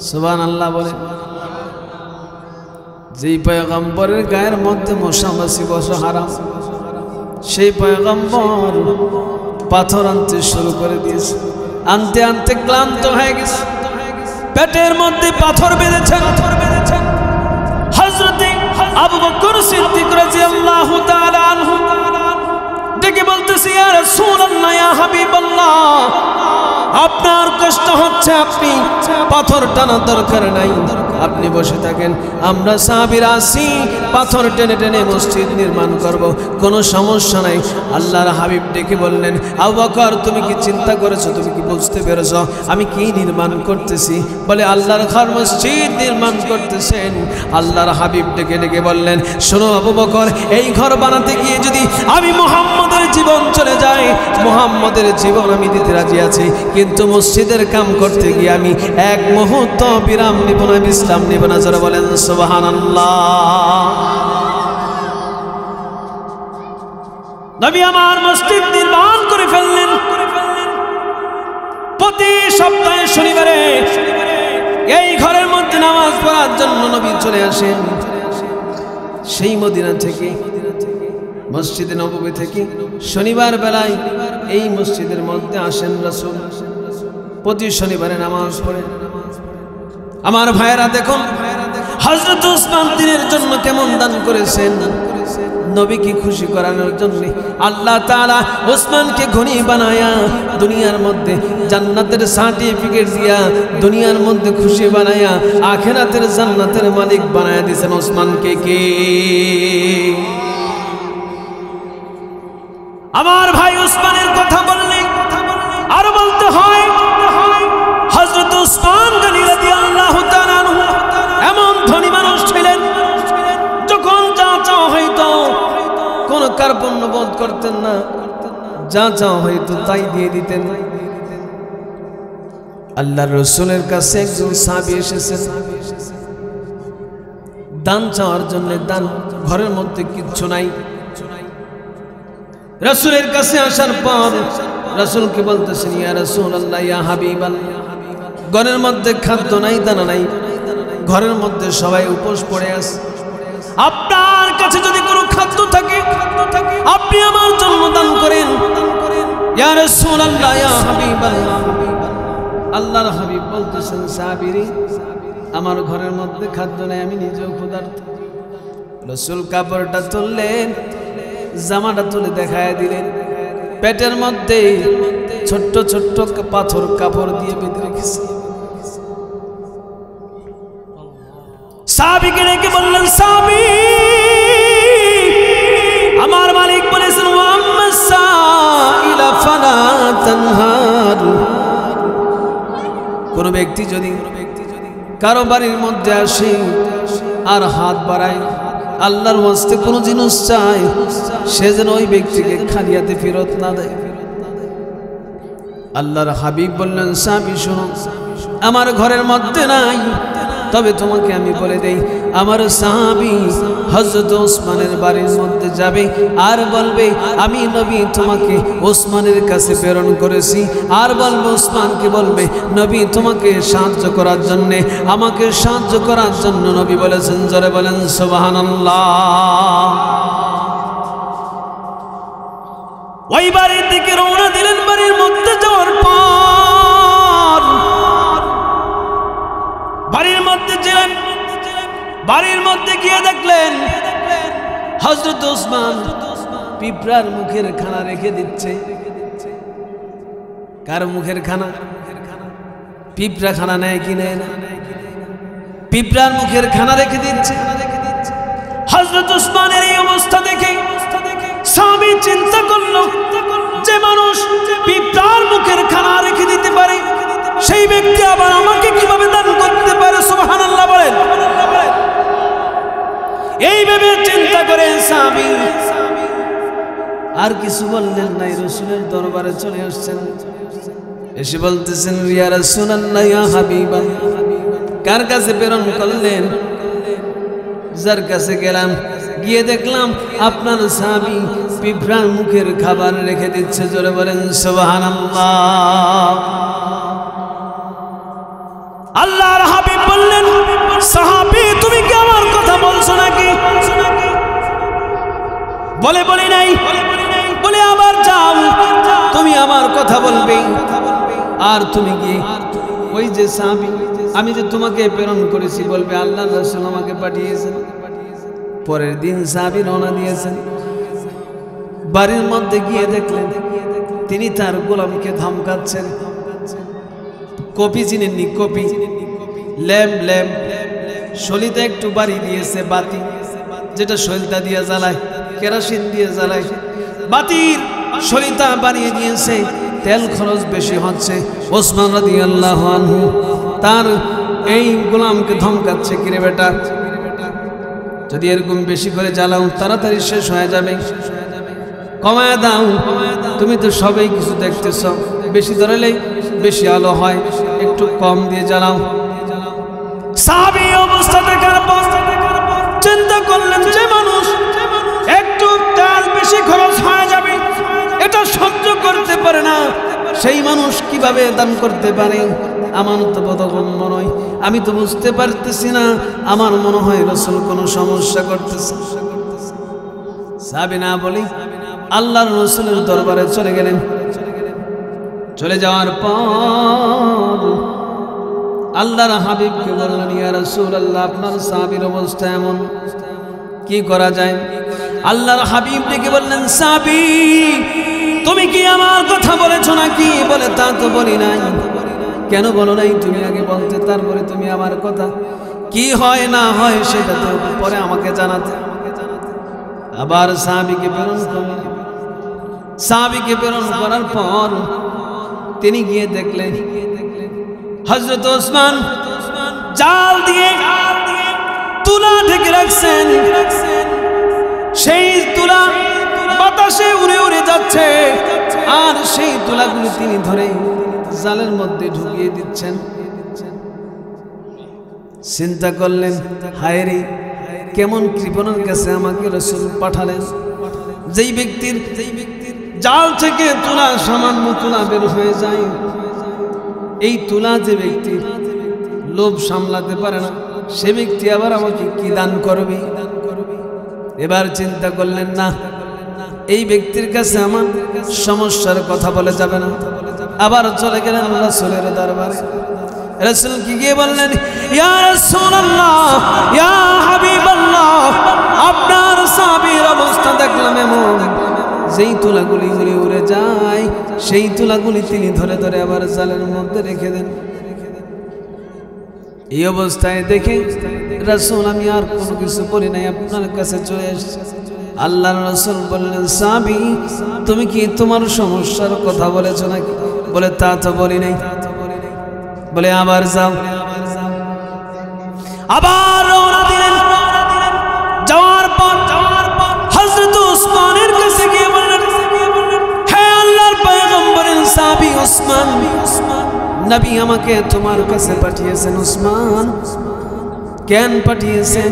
সুবহানাল্লাহ বলে। যেই পয়গম্বরের গায়ের মধ্যে মশা মাছি বসা হারাম, সেই পয়গম্বর পাথর আনতে শুরু করে দিয়েছে। আনতে আনতে ক্লান্ত হয়ে গেছে, পেটের মধ্যে পাথর বেঁধেছেন। হযরতে আবু বকর সিদ্দিক রাদিয়াল্লাহু তাআলা আনহু ডেকে বলতেছে, ইয়া রাসূলুল্লাহ ইয়া হাবিবাল্লাহ, আপনার কষ্ট হচ্ছে, আপনি পাথর টানার দরকার নাই, আপনি বসে থাকেন, আমরা সাহাবীরা আছি, পাথর টেনে টেনে মসজিদ নির্মাণ করব, কোনো সমস্যা নাই। আল্লাহর হাবিব ডেকে বললেন, আবু বকর তুমি কি চিন্তা করেছো, তুমি কি বুঝতে পেরেছো আমি কি নির্মাণ করতেছি? বলে আল্লাহর ঘর মসজিদ নির্মাণ করতেছেন। আল্লাহর হাবিব ডেকে ডেকে বললেন, শোনো আবু বকর, এই ঘর বানাতে গিয়ে যদি আমি মুহাম্মদের জীবন চলে যায়, মুহাম্মদের জীবন আমি দিতে রাজি আছি, কিন্তু মসজিদের কাম করতে গিয়ে আমি এক মুহূর্ত বিরাম নিব না, বিশ্রাম নিব না। যারা বলেন সুবহানাল্লাহ। নবী আমার মসজিদ নির্মাণ করে ফেললেন। প্রতি সপ্তাহে শনিবারে এই ঘরের মধ্যে নামাজ পড়ার জন্য নবী চলে আসেন। সেই মদিনা থেকে, মসজিদে নববী থেকে শনিবার বেলায় এই মসজিদের মধ্যে আসেন রাসূল। প্রতি শনিবারে নামাজ পড়েন। আমার ভাইয়েরা দেখুন, হযরত ওসমান দিনের জন্য কেমন দান করেছেন। নবীকে খুশি করানোর জন্য আল্লাহ তাআলা ওসমানকে ধনী বানায়া দুনিয়ার মধ্যে জান্নাতের সার্টিফিকেট দিয়া, দুনিয়ার মধ্যে খুশি বানায়া আখিরাতের জান্নাতের মালিক বানায়া দিয়েছেন ওসমানকে। কে? আমার ভাই ওসমানের কথা মহব্বত করতেন না, যা চাও হয়তো তাই দিয়ে দিতেন। আল্লাহর রাসূলের কাছে একজন সাহাবী এসেছেন দান চাওয়ার জন্য। দান, ঘরের মধ্যে কিচ্ছু নাই। রাসূলের কাছে আসার পর রাসূলকে বলতেছেন, ইয়া রাসূলুল্লাহ, ইয়া হাবিবাল্লাহ, ঘরের মধ্যে খাদ্য নাই, দানা নাই, ঘরের মধ্যে সবাই উপোস পড়ে আছে। আপনার কাছে যদি কোনো খাদ্য থাকে আপনি আমার জন্য দান করেন। ইয়া রাসূলুল্লাহ, ইয়া হাবিবাল্লাহ, আল্লাহর হাবিব বলতেছেন, সাহাবীরে, আমার ঘরের মধ্যে খাদ্য নাই, আমি নিজেও ক্ষুধার্ত। রাসূল কাপড়টা তুললেন, জামাটা তুলে দেখায় দিলেন, পেটের মধ্যে ছোট্ট ছোট্ট পাথর কাপড় দিয়ে বেঁধে রেখেছে। সাহাবীকে ডেকে বললেন, সাহাবী, আমার মালিক বলেছেন, ওয়াম্মাস সাইলা ফালা তানহার। কোন ব্যক্তি যদি কারো বাড়ির মধ্যে আসে আর হাত বাড়ায়, আল্লাহর ওয়াস্তে কোনো জিনিস চায়, সে যেন ওই ব্যক্তিকে খালি হাতে ফেরত না দেয়। আল্লাহর হাবিব বললেন, সাহাবী শোনো, আমার ঘরের মধ্যে নাই, তবে তোমাকে আমি বলে দেই, আমার সাহাবী হযরত ওসমানের বাড়ির মধ্যে যাবে আর বলবে, আমি নবী তোমাকে ওসমানের কাছে প্রেরণ করেছি। আর বলবে, ওসমানকে বলবে, নবী তোমাকে সাহায্য করার জন্য, আমাকে সাহায্য করার জন্য নবী বলেছেন। জোরে বলেন সুবহানাল্লাহ। ওই বাড়ির দিকে রওনা দিলেন। বাড়ির মধ্যে যাওয়ার পর বাড়ির মধ্যে ছিলেন, বাড়ির মধ্যে গিয়ে দেখলেন হযরত ওসমান পিঁপড়ার মুখের খানা রেখে দিচ্ছে। কার মুখের খানা? পিঁপড়া খানা নেয় কি নেয় না? পিঁপড়ার মুখের খানা রেখে দিচ্ছে। হযরত ওসমানের এই অবস্থা দেখে সাহাবী চিন্তা করলো, যে মানুষ পিঁপড়ার মুখের খানা রেখে দিতে পারে, সেই ব্যক্তি আবার আমাকে কিভাবে দান করতে পারে? সুবহানাল্লাহ বলেন। এইভাবে চিন্তা করে সাহাবী আর কিছু বললেন নাই, রাসূলের দরবারে চলে আসছেন। এসে বলতেছেন, ইয়া রাসূলুল্লাহ, ইয়া হাবিবাল্লাহ, কার কাছে প্রেরণ করলেন? যার কাছে গেলাম, গিয়ে দেখলাম আপনার সাহাবী পিঁপড়ার মুখের খাবার রেখে দিচ্ছে। জোরে বলেন সুবহানাল্লাহ। আল্লাহর হাবিব বললেন, সাহাবী, তুমি কি আমার কথা বলছো নাকি? বলে বলি নাই। বলে আবার যাও, তুমি আমার কথা বলবে। আর তুমি কি ওই যে সাহাবী আমি যে তোমাকে প্রেরণ করেছি বলবে, আল্লাহর রাসূল আমাকে পাঠিয়েছেন। পরের দিন সাহাবী রওনা দিয়েছেন। বাড়ির মধ্যে গিয়ে দেখলেন তিনি তার গোলামকে ধমকাচ্ছেন। কপি চিনেননি? কপি, ল্যাম্প, শলিতে একটু বাড়ি দিয়েছে বাতি, যেটা শলিতা দিয়ে জ্বালায়, কেরোসিন দিয়ে জ্বালায়। বাতির শলিতা বানিয়ে দিয়েছে, তেল খরচ বেশি হচ্ছে। ওসমান রাদিয়াল্লাহু আনহু তার এই গোলামকে ধমকাচ্ছে, কিরে বেটা, যদি এরকম বেশি করে জ্বালাও তাড়াতাড়ি শেষ হয়ে যাবে, কমায় দাও, তুমি তো সবাই কিছু দেখতেছ, বেশি ধরালেই বেশি আলো হয়, একটু কম দিয়ে জ্বালাও। সাহাবী অবস্থা দেখার পর চিন্তা করলেন, যে মানুষ একটু তেল বেশি খরচ হয়ে যাবে এটা সহ্য করতে পারে না, সেই মানুষ কিভাবে দান করতে পারে? আমার তো বোধগম্য নয়, আমি তো বুঝতে পারতেছি না, আমার মনে হয় রাসূল কোনো সমস্যা করতেছে। সাহাবী না বলি আল্লাহর রাসূলের দরবারে চলে গেলেন। চলে যাওয়ার পর আল্লাহর হাবিবকে বললেন, ইয়া রাসূলুল্লাহ, আপনার সাহাবীর অবস্থা এমন, কি করা যায়? আল্লাহর হাবিব ডেকে বললেন, সাহাবী, তুমি কি আমার কথা বলেছো নাকি? বলে, তা তো বলি নাই। কেন বলো নাই? তুমি আগে বলতে, তারপরে তুমি আমার কথা কি হয় না হয় সেটা তো পরে আমাকে জানাতে। আবার সাহাবীকে প্রেরণ করলেন। সাহাবীকে প্রেরণ করার পর তিনি গিয়ে দেখলেন হযরত ওসমান জাল দিয়ে তুলা ঢেকে রাখছেন। সেই তুলা বাতাসে উড়ে উড়ে যাচ্ছে, আর সেই তুলাগুলি তিনি ধরে জালের মধ্যে ঢুকিয়ে দিচ্ছেন। চিন্তা করলেন, হায় রে, কেমন কৃপণের কাছে আমাকে রাসূল পাঠালেন। যেই ব্যক্তির জাল থেকে তুলা, সামান্য তুলা বের হয়ে যায়, এই তুলা যে ব্যক্তি লোভ সামলাতে পারে না, সে ব্যক্তি আবার আমাকে কি দান করবে? এবার চিন্তা করলেন, না, এই ব্যক্তির কাছে আমার সমস্যার কথা বলে যাবে না। আবার চলে গেলেন রাসূলের দরবারে। রাসূল কি গিয়ে বললেন, ইয়া রাসূলুল্লাহ, ইয়া হাবিবাল্লাহ, আপনার সাহাবীর অবস্থা দেখলাম এমন, যেই তুলাগুলি উড়ে উড়ে যায়, সেই তুলাগুলি তিনি ধরে ধরে আবার জালের মধ্যে রেখে দেন। এই অবস্থায় দেখে রাসূল, আমি আর কোনো কিছু বলি নাই, আপনার কাছে চলে এসেছি। আল্লাহর রাসূল বললেন, সাহাবী, তুমি কি তোমার সমস্যার কথা বলেছো নাকি? বলে, তা তো বলি নাই। বলে, আবার যাও। আবার রওনা দিলেন। যাওয়ার পর হযরত ওসমানের কাছে গিয়ে বললেন, হে আল্লাহর পয়গম্বরের সাহাবী ওসমান, নবী আমাকে তোমার কাছে পাঠিয়েছেন। ওসমান, কেন পাঠিয়েছেন?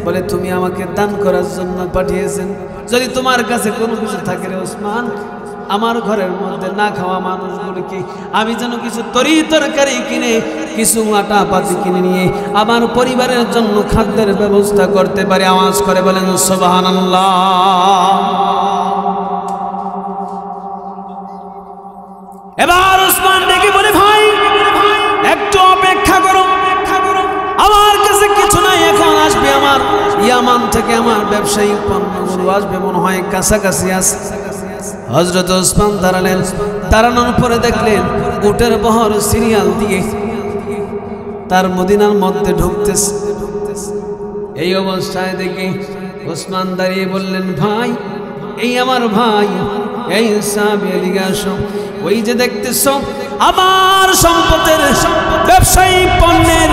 বলে, তুমি আমাকে দান করার জন্য পাঠিয়েছেন। যদি তোমার কাছে কোনো কিছু থাকে রে ওসমান, আমার ঘরের মধ্যে না খাওয়া মানুষগুলোকে আমি যেন কিছু তরকারি কিনে, কিছু আটা পাতি কিনে নিয়ে আমার পরিবারের জন্য খাদ্যের ব্যবস্থা করতে পারি। আওয়াজ করে বলেন সুবহানাল্লাহ। এবার ওসমান ডেকে বলে, ভাই, একটু অপেক্ষা করো, আমার কাছে কিছু নাই, এখন আসবে আমার ইয়ামান থেকে আমার ব্যবসায়িক পণ্যগুলো আসবে, মনে হয় কাছাকাছি আছে। হযরত ওসমান দাঁড়ালেন। দাঁড়ানোর পরে দেখলেন উটের বহর সিরিয়াল দিয়ে তার মদিনার মধ্যে ঢুকতেছে। এই অবস্থায় দেখে ওসমান দাঁড়িয়ে বললেন, ভাই, এই আমার ভাই, এই সাহাবী, এদিকে আসো। ওই যে দেখতেছ আমার সম্পদের ব্যবসায়ী পণ্যের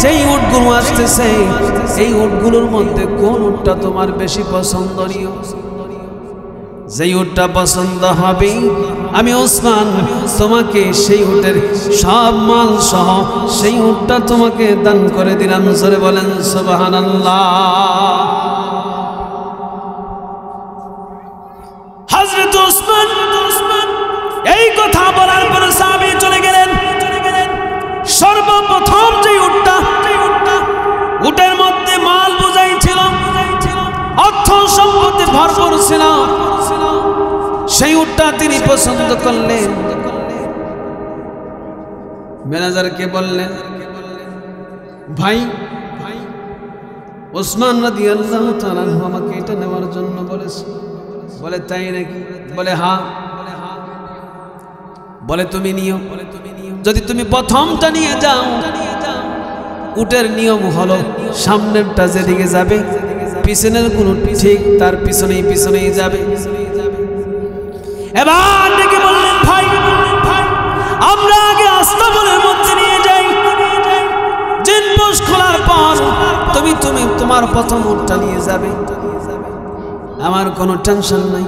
যেই উটগুলো আসতেছে, এই উটগুলোর মধ্যে কোন উটটা তোমার বেশি পছন্দনীয়? যেই উটটা পছন্দ হবে, আমি ওসমান তোমাকে সেই উটের সব মাল সহ সেই উটটা তোমাকে দান করে দিলাম। জোরে বলেন সুবহানাল্লাহ। হযরত ওসমান এই কথা বলার পরে সাহাবী চলে গেলেন। সর্বপ্রথম যে উটের মধ্যে মাল বোঝাই ছিল, অর্থ সম্পদে ভরপুর ছিল, সেই উটটা তিনি পছন্দ করলেন। ম্যানেজারকে বললেন, ভাই, ওসমান রাদিয়াল্লাহু তাআলা আমাকে এটা নেওয়ার জন্য বলেছে। বলে, তাই নাকি? বলে, হ্যাঁ। বলে, তুমি নিও। যদি তুমি প্রথমটা নিয়ে যাও, উটের নিয়ম হলো সামনেরটা যেদিকে যাবে, পিছনের গুলো ঠিক তার পিছনেই যাবে। এবার ডেকে বললেন, ভাই, আমরা আগে আস্তাবলের মধ্যে নিয়ে যাই, জিনপোষ খোলার পর তুমি তোমার প্রথম উটটা নিয়ে যাবে, আমার কোনো টেনশন নাই।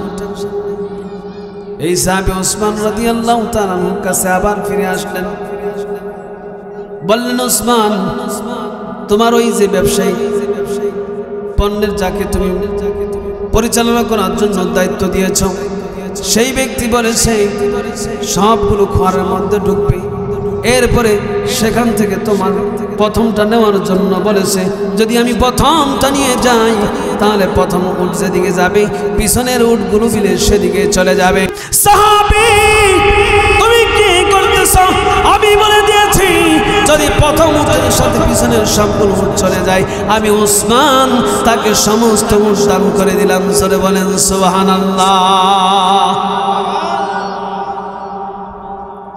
এই সাহাবী ওসমান রাদিয়াল্লাহু তাআলা আনহুর কাছে আবার ফিরে আসলেন। বললেন, ওসমান, তোমার ওই যে ব্যবসায়ী পণ্যের যাকে তুমি পরিচালনা করার জন্য দায়িত্ব দিয়েছ, সেই ব্যক্তি বলেছে সবগুলো খোয়ারের মধ্যে ঢুকবে, এরপরে সেখান থেকে তোমার প্রথমটা নেওয়ার জন্য বলেছে। যদি আমি প্রথমটা নিয়ে যাই, তাহলে প্রথম উট যেদিকে যাবে, পিছনের উটগুলো মিলে সেদিকে চলে যাবে। সাহাবী, তুমি কি করতেছ? আমি বলে দিয়েছি, যদি প্রথম উটের সাথে পিছনের সবগুলো উট চলে যায়, আমি ওসমান তাকে সমস্ত উট দান করে দিলাম। জোরে বলেন সুবহানাল্লাহ।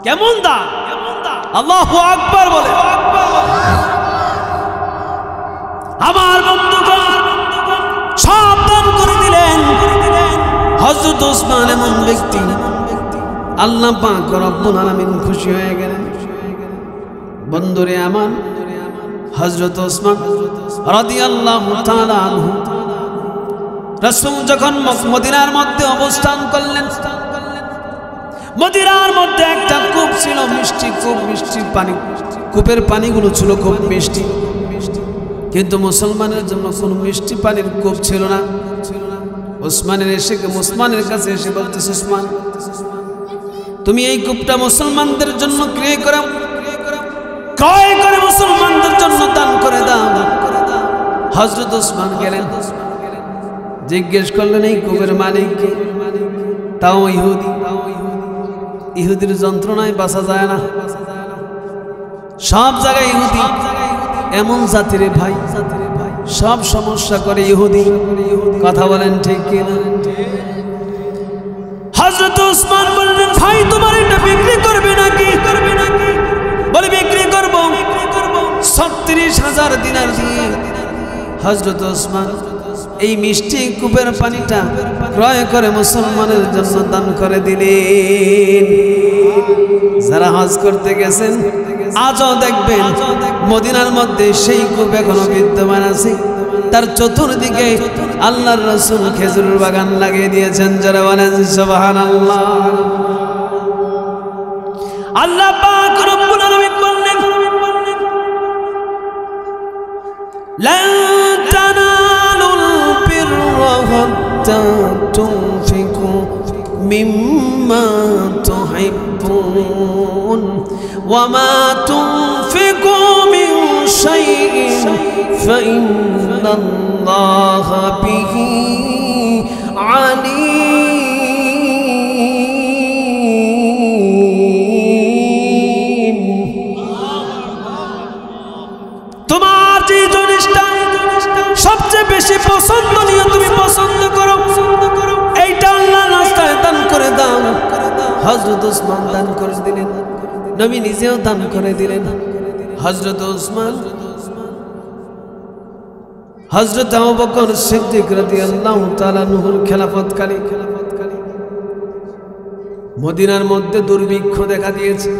কেমন দান! আল্লাহু আকবার বলে। আমার বন্ধুগণ সব দান করে দিলেন। হযরত ওসমান এমন ব্যক্তি, আল্লাহ পাক রব্বুল আলামিন খুশি হয়ে গেলেন। বন্ধুরে আমার, হযরত ওসমান রাদিয়াল্লাহু তাআলা আনহু রাসূল যখন মদিনার মধ্যে অবস্থান করলেন, মদিনার মধ্যে একটা কূপ ছিল, মিষ্টি কূপ, মিষ্টি পানি, কূপের পানিগুলো ছিল খুব মিষ্টি, কিন্তু মুসলমানের জন্য কোনো মিষ্টি পানির কূপ ছিল না। উসমানের কাছে এসে বলতেছে, উসমান, তুমি এই কূপটা মুসলমানদের জন্য ক্রয় করে মুসলমানদের জন্য দান করে দাও। হযরত উসমান গেলেন, জিজ্ঞেস করলেন এই কূপের মালিক কে? তাও ইহুদি। ইহুদির যন্ত্রণায় বাঁচা যায় না, সব জায়গায় ইহুদি, এমন জাতিরে ভাই, সব সমস্যা করে ইহুদি। কথা বলেন ঠিক কিনা? হযরত উসমান বললেন, ভাই তোমার এটা বিক্রি করবে নাকি? বলে বিক্রি করব ৩৬,০০০ দিনার দিয়ে। হযরত উসমান এই মিষ্টি কূপের পানিটা ক্রয় করে মুসলমানের জন্য দান করে দিলেন। যারা হজ করতে গেছেন আজও দেখবেন মদিনার মধ্যে সেই কূপ এখনো বিদ্যমান আছে, তার চতুর্দিকে আল্লাহর রাসূল খেজুরের বাগান লাগিয়ে দিয়েছেন। যারা বলেন সুবহানাল্লাহ। আল্লাহ পাক রব্বুল আলামিন বললেন, লান তানালুল বিররা হাত্তা তুনফিকু মিম্মা তুহিব্বুন ওয়া মা তুনফিকু মিন শাইইন ফাইন্নাল্লাহা বিহি আলীম। তোমার যে জিনিসটা সবচেয়ে বেশি পছন্দনীয় তুমি পছন্দ করো, এইটা আল্লাহর রাস্তায় দান করে দাও। হযরত উসমান দান করে দিলেন, নবী নিজেও দান করে দিলেন। হযরত উসমান, হযরত আবু বকর সিদ্দিক রাদিয়াল্লাহু তাআলা আনহুর খেলাফতকালে মদিনার মধ্যে দুর্ভিক্ষ দেখা দিয়েছে,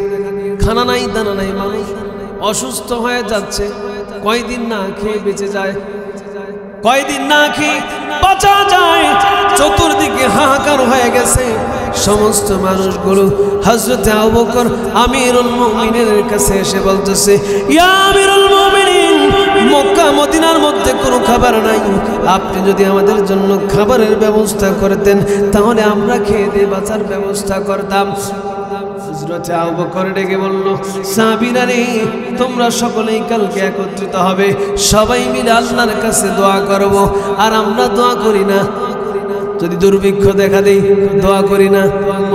খানা নাই, দানা নাই, মানুষ অসুস্থ হয়ে যাচ্ছে, কয়দিন না খেয়ে বেঁচে যায়, কয়দিন না খেয়ে বাঁচা যায়। চতুর্দিকে হাহাকার হয়ে গেছে, সমস্ত মানুষগুলো হযরত আবু বকর আমিরুল মুমিনের কাছে এসে বলতেছে, ইয়া আমিরুল মুমিনিন, মক্কা মদিনার মধ্যে কোনো খাবার নাই, আপনি যদি আমাদের জন্য খাবারের ব্যবস্থা করতেন তাহলে আমরা খেয়ে দিয়ে বাঁচার ব্যবস্থা করতাম। হযরত আবু বকর ডেকে বলল, সাহাবীরা রে, তোমরা সকলেই কালকে একত্রিত হবে, সবাই মিলে আল্লাহর কাছে দোয়া করব। আর আমরা দোয়া করি না, যদি দুর্ভিক্ষ দেখা দেই দোয়া করি না,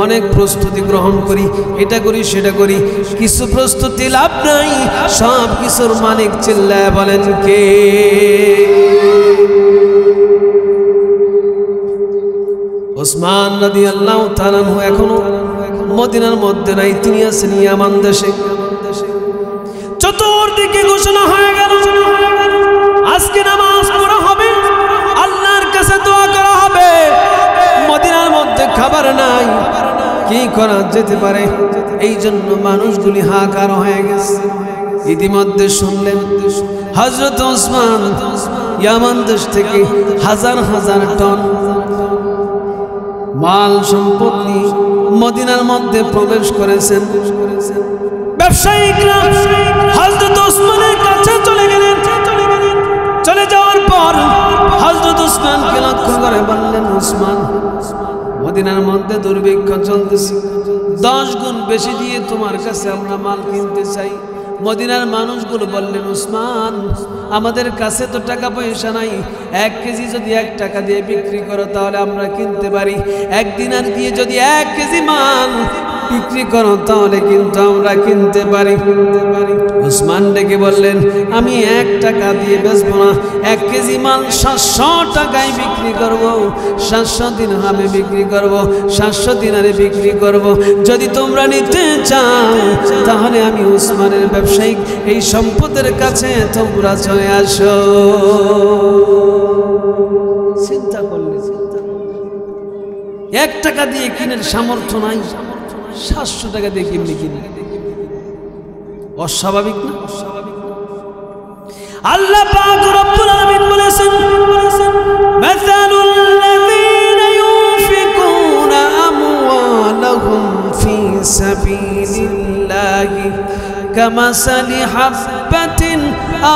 অনেক প্রস্তুতি গ্রহণ করি, এটা করি সেটা করি, কিছু প্রস্তুতি লাভ নাই, সব কিছুর মালিক চিল্লায় বলেন কে? উসমান রাদিয়াল্লাহু তাআলা এখনো মদিনার মধ্যে নাই, তিনি আছেন ইয়ামান দেশে। চতুর্দিকে ঘোষণা হয়ে গেল, আজকে নামাজ পড়া হবে, আল্লাহর কাছে দোয়া করা হবে। মদিনার মধ্যে খাবার নাই, কি করা যেতে পারে? এই জন্য মানুষগুলি হাহাকার হয়ে গেছে। ইতিমধ্যে শুনলেন হযরত উসমান ইয়ামান দেশ থেকে হাজার হাজার টন মাল সম্পত্তি মদিনার মধ্যে প্রবেশ করেছেন। ব্যবসায়িকরা হযরত উসমানের কাছে চলে গেলেন। চলে যাওয়ার পর হযরত উসমানকে লক্ষ্য করে বললেন, উসমান, মদিনার মধ্যে দুর্ভিক্ষ চলতেছে, 10 গুণ বেশি দিয়ে তোমার কাছে আমরা মাল কিনতে চাই। মদিনার মানুষগুলো বললেন, উসমান, আমাদের কাছে তো টাকা পয়সা নাই, 1 কেজি যদি 1 টাকা দিয়ে বিক্রি করো তাহলে আমরা কিনতে পারি, 1 দিনার দিয়ে যদি 1 কেজি মাল বিক্রি করো তাহলে কিন্তু আমরা কিনতে পারি। উসমান ডেকে বললেন, আমি 1 টাকা দিয়ে বেচবো না, 1 কেজি মাল 700 টাকায় বিক্রি করব, 700 দিরহামে বিক্রি করব, 700 দিনারে বিক্রি করব। যদি তোমরা নিতে চাও তাহলে আমি উসমানের ব্যবসায়িক এই সম্পদের কাছে তোমরা চলে আসো। চিন্তা করলে 1 টাকা দিয়ে কিনের সামর্থ্য নাই, 700 টাকা দিয়ে কেমনি কিনি? অস্বাভাবিক না? আল্লাহ পাক রব্বুল আলামিন বলেছেন, মাসালুল্লাযীনা ইউনফিকুনা আমওয়ালাহুম ফী সাবিলিল্লাহি কামাসালি হাববাতিন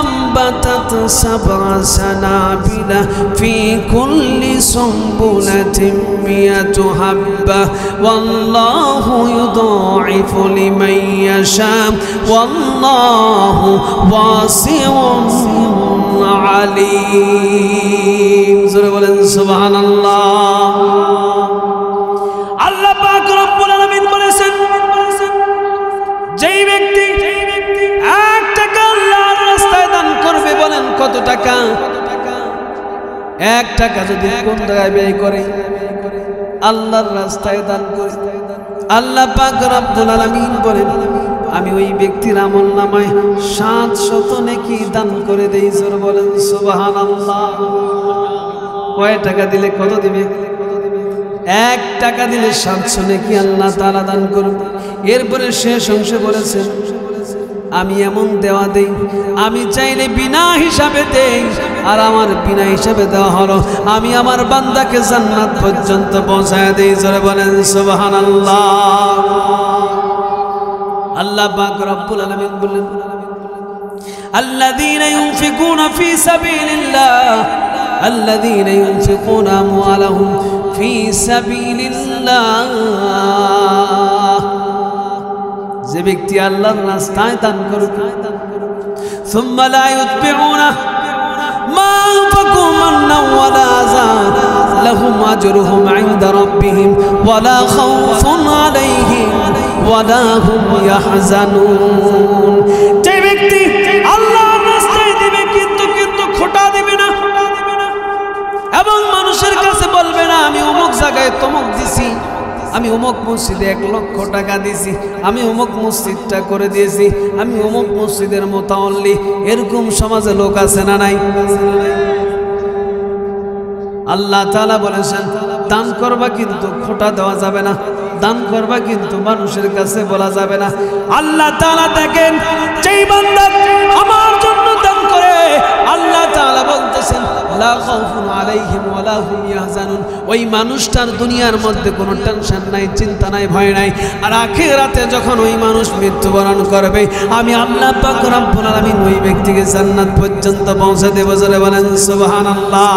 أنبتت 7 سنابل في كل سنبلة 100 حبة والله يضاعف لمن يشاء والله واسع عليم سبحان الله الله পাক রব্বুল আলামিন বলেছেন যেই ব্যক্তি 1 টাকা আল্লাহর রাস্তায় দান করবে বলেন কত টাকা 1 টাকা যদি কোন জায়গায় ব্যয় করে আল্লাহর রাস্তায় দান করে আল্লাহ পাক রব্বুল আলামিন বলেন আমি ওই ব্যক্তির আমলনামায় 700 নেকি দান করে দেই জোরে বলেন সুবহানাল্লাহ কয় টাকা দিলে কত দিবে 1 টাকা দিলে 700 নেকি আল্লাহ তাআলা দান করবে এরপরে শেষ অংশে বলেছেন আমি এমন দেওয়া দেই আমি চাইলে বিনা হিসাবে দেই আর আমার বিনা হিসাবে দেওয়া হলো আমি আমার বান্দাকে জান্নাত পর্যন্ত পৌঁছায় দেই জোরে বলেন সুবহানাল্লাহ আল্লাহ পাক রব্বুল আলামিন বলেন আল্লাযীনা ইউনফিকুনা ফী সাবিলিল্লাহ আল্লাযীনা ইউনফিকুনা আমওয়ালাহুম ফী সাবিলিল্লাহ যে ব্যক্তি আল্লাহর রাস্তায় দান করবে সুম্মা লা ইউতবিউনা মা আনফাকু মান্নান ওয়ালা আযা লাহুম আজরুহুম ইনদা রাব্বিহিম ওয়ালা খাউফুন আলাইহিম ওয়ালা হুম ইয়াহজানুন যে ব্যক্তি আল্লাহর রাস্তায় দিবে কিন্তু খোটা দিবে না এবং মানুষের কাছে বলবে না আমি অমুক জায়গায় তমুক দিছি আমি অমুক মসজিদে 1 লক্ষ টাকা দিয়েছি আমি অমুক মসজিদটা করে দিয়েছি আমি অমুক মসজিদের মোতাওয়াল্লি এরকম সমাজে লোক আছে না নাই আল্লাহ তাআলা বলেছেন দান করবা কিন্তু খোটা দেওয়া যাবে না দান করবা কিন্তু মানুষের কাছে বলা যাবে না আল্লাহ তাআলা দেখেন যেই বান্দা আমার জন্য দান করে আল্লাহ তাআলা বলতেছেন লা খাউফুন আলাইহিম ওয়ালা হুম ইয়াহজানুন ওই মানুষটার দুনিয়ার মধ্যে কোনো টেনশন নাই চিন্তা নাই ভয় নাই আর আখিরাতে যখন ওই মানুষ মৃত্যুবরণ করবে আমি আল্লাহ পাক রব্বুল আলামিন ওই ব্যক্তিকে জান্নাত পর্যন্ত পৌঁছে দেব জোরে বলেন সুবহানাল্লাহ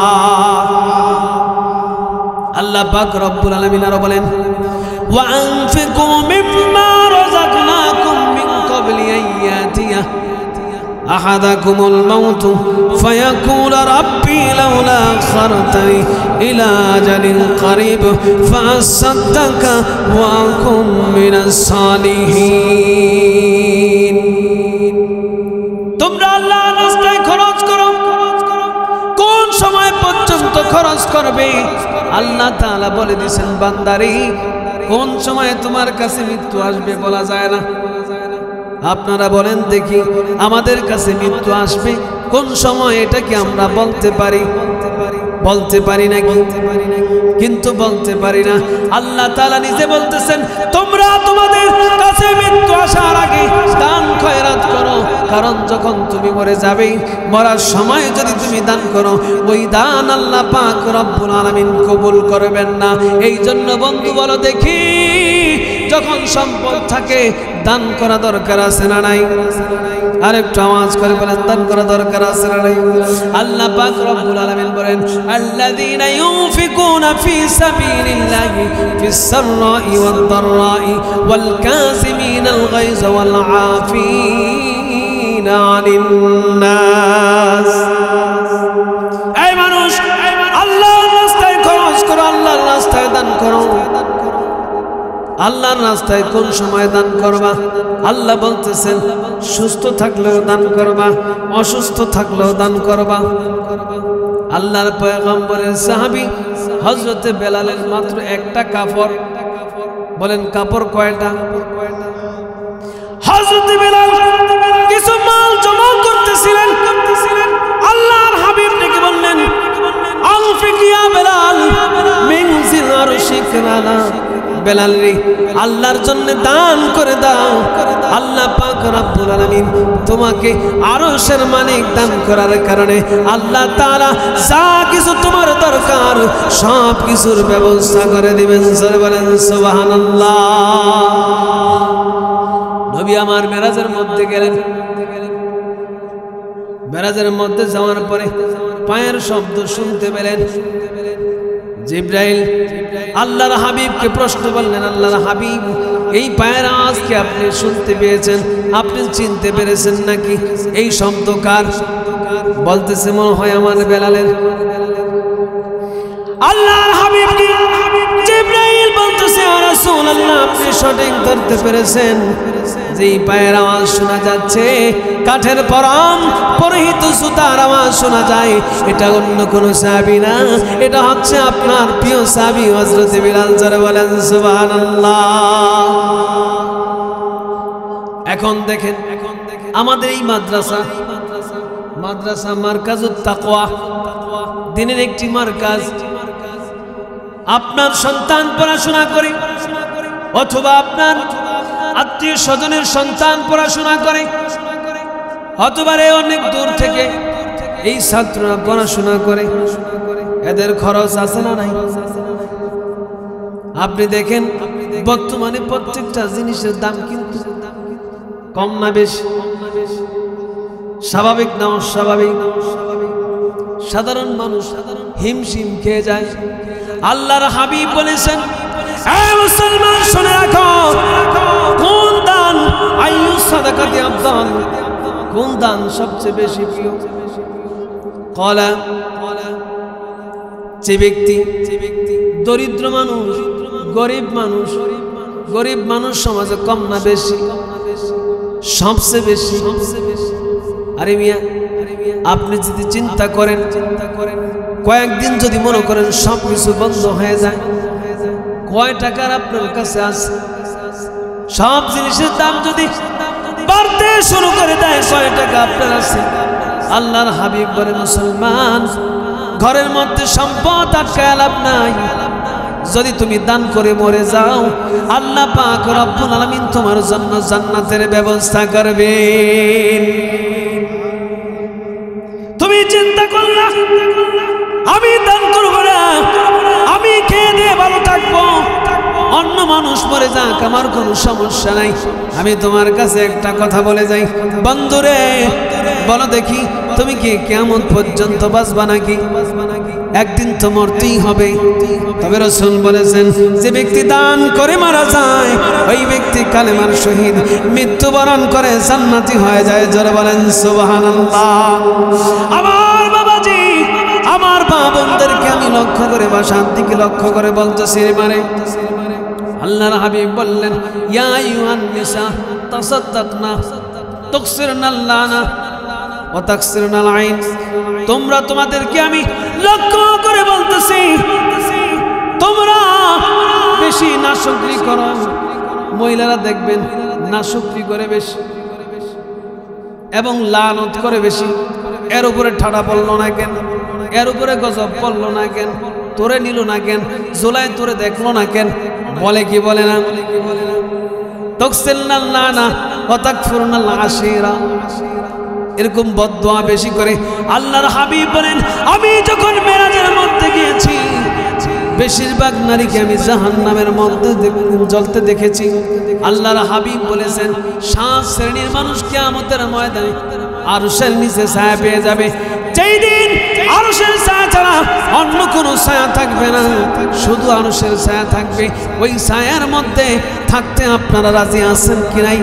আল্লাহ পাক রব্বুল আলামিন আরো বলেন ওয়া আনফিকু মিম্মা রাযাকনাকুম মিন ক্বাবলি আইয়াতিয়া আহাদাকুমুল মাউত ফায়াকুলু রাব্বি লাউলা আখখারতানি ইলা আজালিন করিব ফাসাদদাকা ওয়া আকুম মিনাস সালিহিন তোমরা আল্লাহর রাস্তায় খরচ করো কোন সময় পর্যন্ত খরচ করবে আল্লাহ তাআলা বলে দিয়েছেন বান্দারে কোন সময় তোমার কাছে মৃত্যু আসবে বলা যায় না আপনারা বলেন দেখি আমাদের কাছে মৃত্যু আসবে কোন সময় এটা কি আমরা বলতে পারি নাকি কিন্তু বলতে পারি না আল্লাহ তাআলা নিজে বলতেছেন তোমরা তোমাদের কাছে মৃত্যু আসার আগে দান খয়রাত করো কারণ যখন তুমি মরে যাবে মরার সময় যদি তুমি দান করো ওই দান আল্লাহ পাক রব্বুল আলামিন কবুল করবেন না এই জন্য বন্ধু বলো দেখি যখন সম্পদ থাকে দান করা দরকার আছে না নাই আরেকটু আওয়াজ করে বলেন দান করা দরকার আছে না নাই আল্লাহ পাক রব্বুল আলামিন বলেন আল্লাযীনা ইউনফিকুনা ফী সাবিলিল্লাহি ফিস সাররাই ওয়াদ দাররাই ওয়াল কাযিমিনাল গায়জ ওয়াল আফিনা আনিন নাস এই মানুষ আল্লাহর রাস্তায় খরচ করো আল্লাহর রাস্তায় দান করো আল্লাহর রাস্তায় কোন সময় দান করবা আল্লাহ বলতেছেন সুস্থ থাকলেও দান করবা অসুস্থ থাকলেও দান করবা আল্লাহর পয়গম্বরের সাহাবী হযরতে বেলালের মাত্র একটা কাপড় বলেন কাপড় কয়টা হযরতে বেলাল কিছু মাল জমা করতেছিলেন আল্লাহর হাবিব ডেকে বললেন আনফিক ইয়া বেলাল মিন জিল আরশিক লানা বেলাল রে আল্লাহর জন্য দান করে দাও, আল্লাহ পাক রব্বুল আলামিন তোমাকে আরশের মালিক দান করার কারণে আল্লাহ তাআলা যা কিছু তোমার দরকার সব কিছুর ব্যবস্থা করে দিবেন। জোরে বলেন সুবহানাল্লাহ। নবী আমার মেরাজের মধ্যে গেলেন, মেরাজের মধ্যে যাওয়ার পরে পায়ের শব্দ শুনতে পেলেন। জিবরাইল আল্লাহর হাবিবকে প্রশ্ন করলেন, আল্লাহর হাবিব এই পায়ের আওয়াজকে আপনি শুনতে পেয়েছেন, আপনি চিনতে পেরেছেন নাকি? এই শব্দ কার? বলতেছে মনে হয় আমার বেলালের। আল্লাহর হাবিব কি জিবরাইল বলতেছে ও রাসূলুল্লাহ আপনি সঠিক ধরতে পেরেছেন, যেই পায়ের আওয়াজ শোনা যাচ্ছে কাঠের পরম পরিহিত সুতার আওয়াজ শোনা যায়, এটা অন্য কোনো সাহাবী না, এটা হচ্ছে আপনার প্রিয় সাহাবী হযরত বিলাল। জোরে বলেন সুবহানাল্লাহ। এখন দেখেন আমাদের এই মাদ্রাসা মারকাজুত তাকওয়া, দিনের একটি মারকাজ। আপনার সন্তান পড়াশোনা করে অথবা আপনার আত্মীয় স্বজনের সন্তান পড়াশোনা করে অথবা অনেক দূর থেকে এই ছাত্ররা পড়াশোনা করে, এদের খরচ আছে না নাই? আপনি দেখেন বর্তমানে প্রত্যেকটা জিনিসের দাম কিন্তু কম না বেশি? স্বাভাবিক না অস্বাভাবিক? সাধারণ মানুষ হিমশিম খেয়ে যায়। আল্লাহর হাবিব বলেছেন, এই মুসলমান শুনে রাখো, কোন দান আইয়ু সাদাকাতি আফদাল, কোন দান সবচেয়ে বেশি প্রিয়? কলা, যে ব্যক্তি দরিদ্র মানুষ, গরিব মানুষ সমাজে কম না বেশি? সবচেয়ে বেশি। আরে মিয়া আপনি যদি চিন্তা করেন কয়েকদিন যদি মনে করেন সব কিছু বন্ধ হয়ে যায়, কয় টাকার আপনার কাছে আছে? সব জিনিসের দাম যদি বাড়তে শুরু করে দেয়, কয় টাকা আপনার আছে? আল্লাহর হাবিব বলে মুসলমান ঘরের মধ্যে সম্পদ আটকায় লাভ নাই, যদি তুমি দান করে মরে যাও আল্লাহ পাক রব্বুল আলামিন তোমার জন্য জান্নাতের ব্যবস্থা করবেন। তুমি চিন্তা করলা আমি দান করবো না, আমি খেয়ে দিয়ে ভালো থাকবো, অন্য মানুষ মরে যাক আমার কোনো সমস্যা নাই। আমি তোমার কাছে একটা কথা বলে যাই, বন্ধুরে বলো দেখি তুমি কি কিয়ামত পর্যন্ত বাঁচবা নাকি? একদিন তো মরতেই হবে। তবে রাসূল বলেছেন যে ব্যক্তি দান করে মারা যায় ওই ব্যক্তি কালেমার শহীদ, মৃত্যুবরণ করে জান্নাতি হয়ে যায়। জোরে বলেন সুবহানাল্লাহ। আমার বাবাজি, আমার মা বোনদেরকে আমি লক্ষ্য করে বা শান্তিকে লক্ষ্য করে বলতেছি মানে আল্লাহর হাবিব বললেন, ইয়া আইয়ুহান নিসা তাসাদ্দাকনা তুকসিরনাল লানা ওয়া তাকসিরনাল আইন। তোমরা তোমাদেরকে আমি লক্ষ্য করে বলতেছি তোমরা বেশি নাশুকরি করো। মহিলারা দেখবেন নাশুকরি করে বেশি এবং লানত করে বেশি। এর উপরে ঠাড়া পড়লো না কেন, এর উপরে গজব পড়লো না কেন, তোরে নিল না কেন, জোলাই তোরে দেখলো না কেন, বলে কি বলে না? তাকসিরনাল লানা ওয়া তাকফুরনাল আশিরা, এরকম বদদোয়া বেশি করে। আল্লাহর হাবিব বলেন আমি যখন মেরাজের মধ্যে গিয়েছি বেশিরভাগ নারীকে আমি জাহান্নামের মধ্যে জ্বলতে দেখেছি। আল্লাহর হাবিব বলেছেন 7 শ্রেণীর মানুষ কিয়ামতের ময়দানে আরশের নিচে ছায়া পেয়ে যাবে। যেই দিন আরশের ছায়া ছাড়া অন্য কোনো ছায়া থাকবে না, শুধু আরশের ছায়া থাকবে। ওই ছায়ার মধ্যে থাকতে আপনারা রাজি আছেন কি নাই?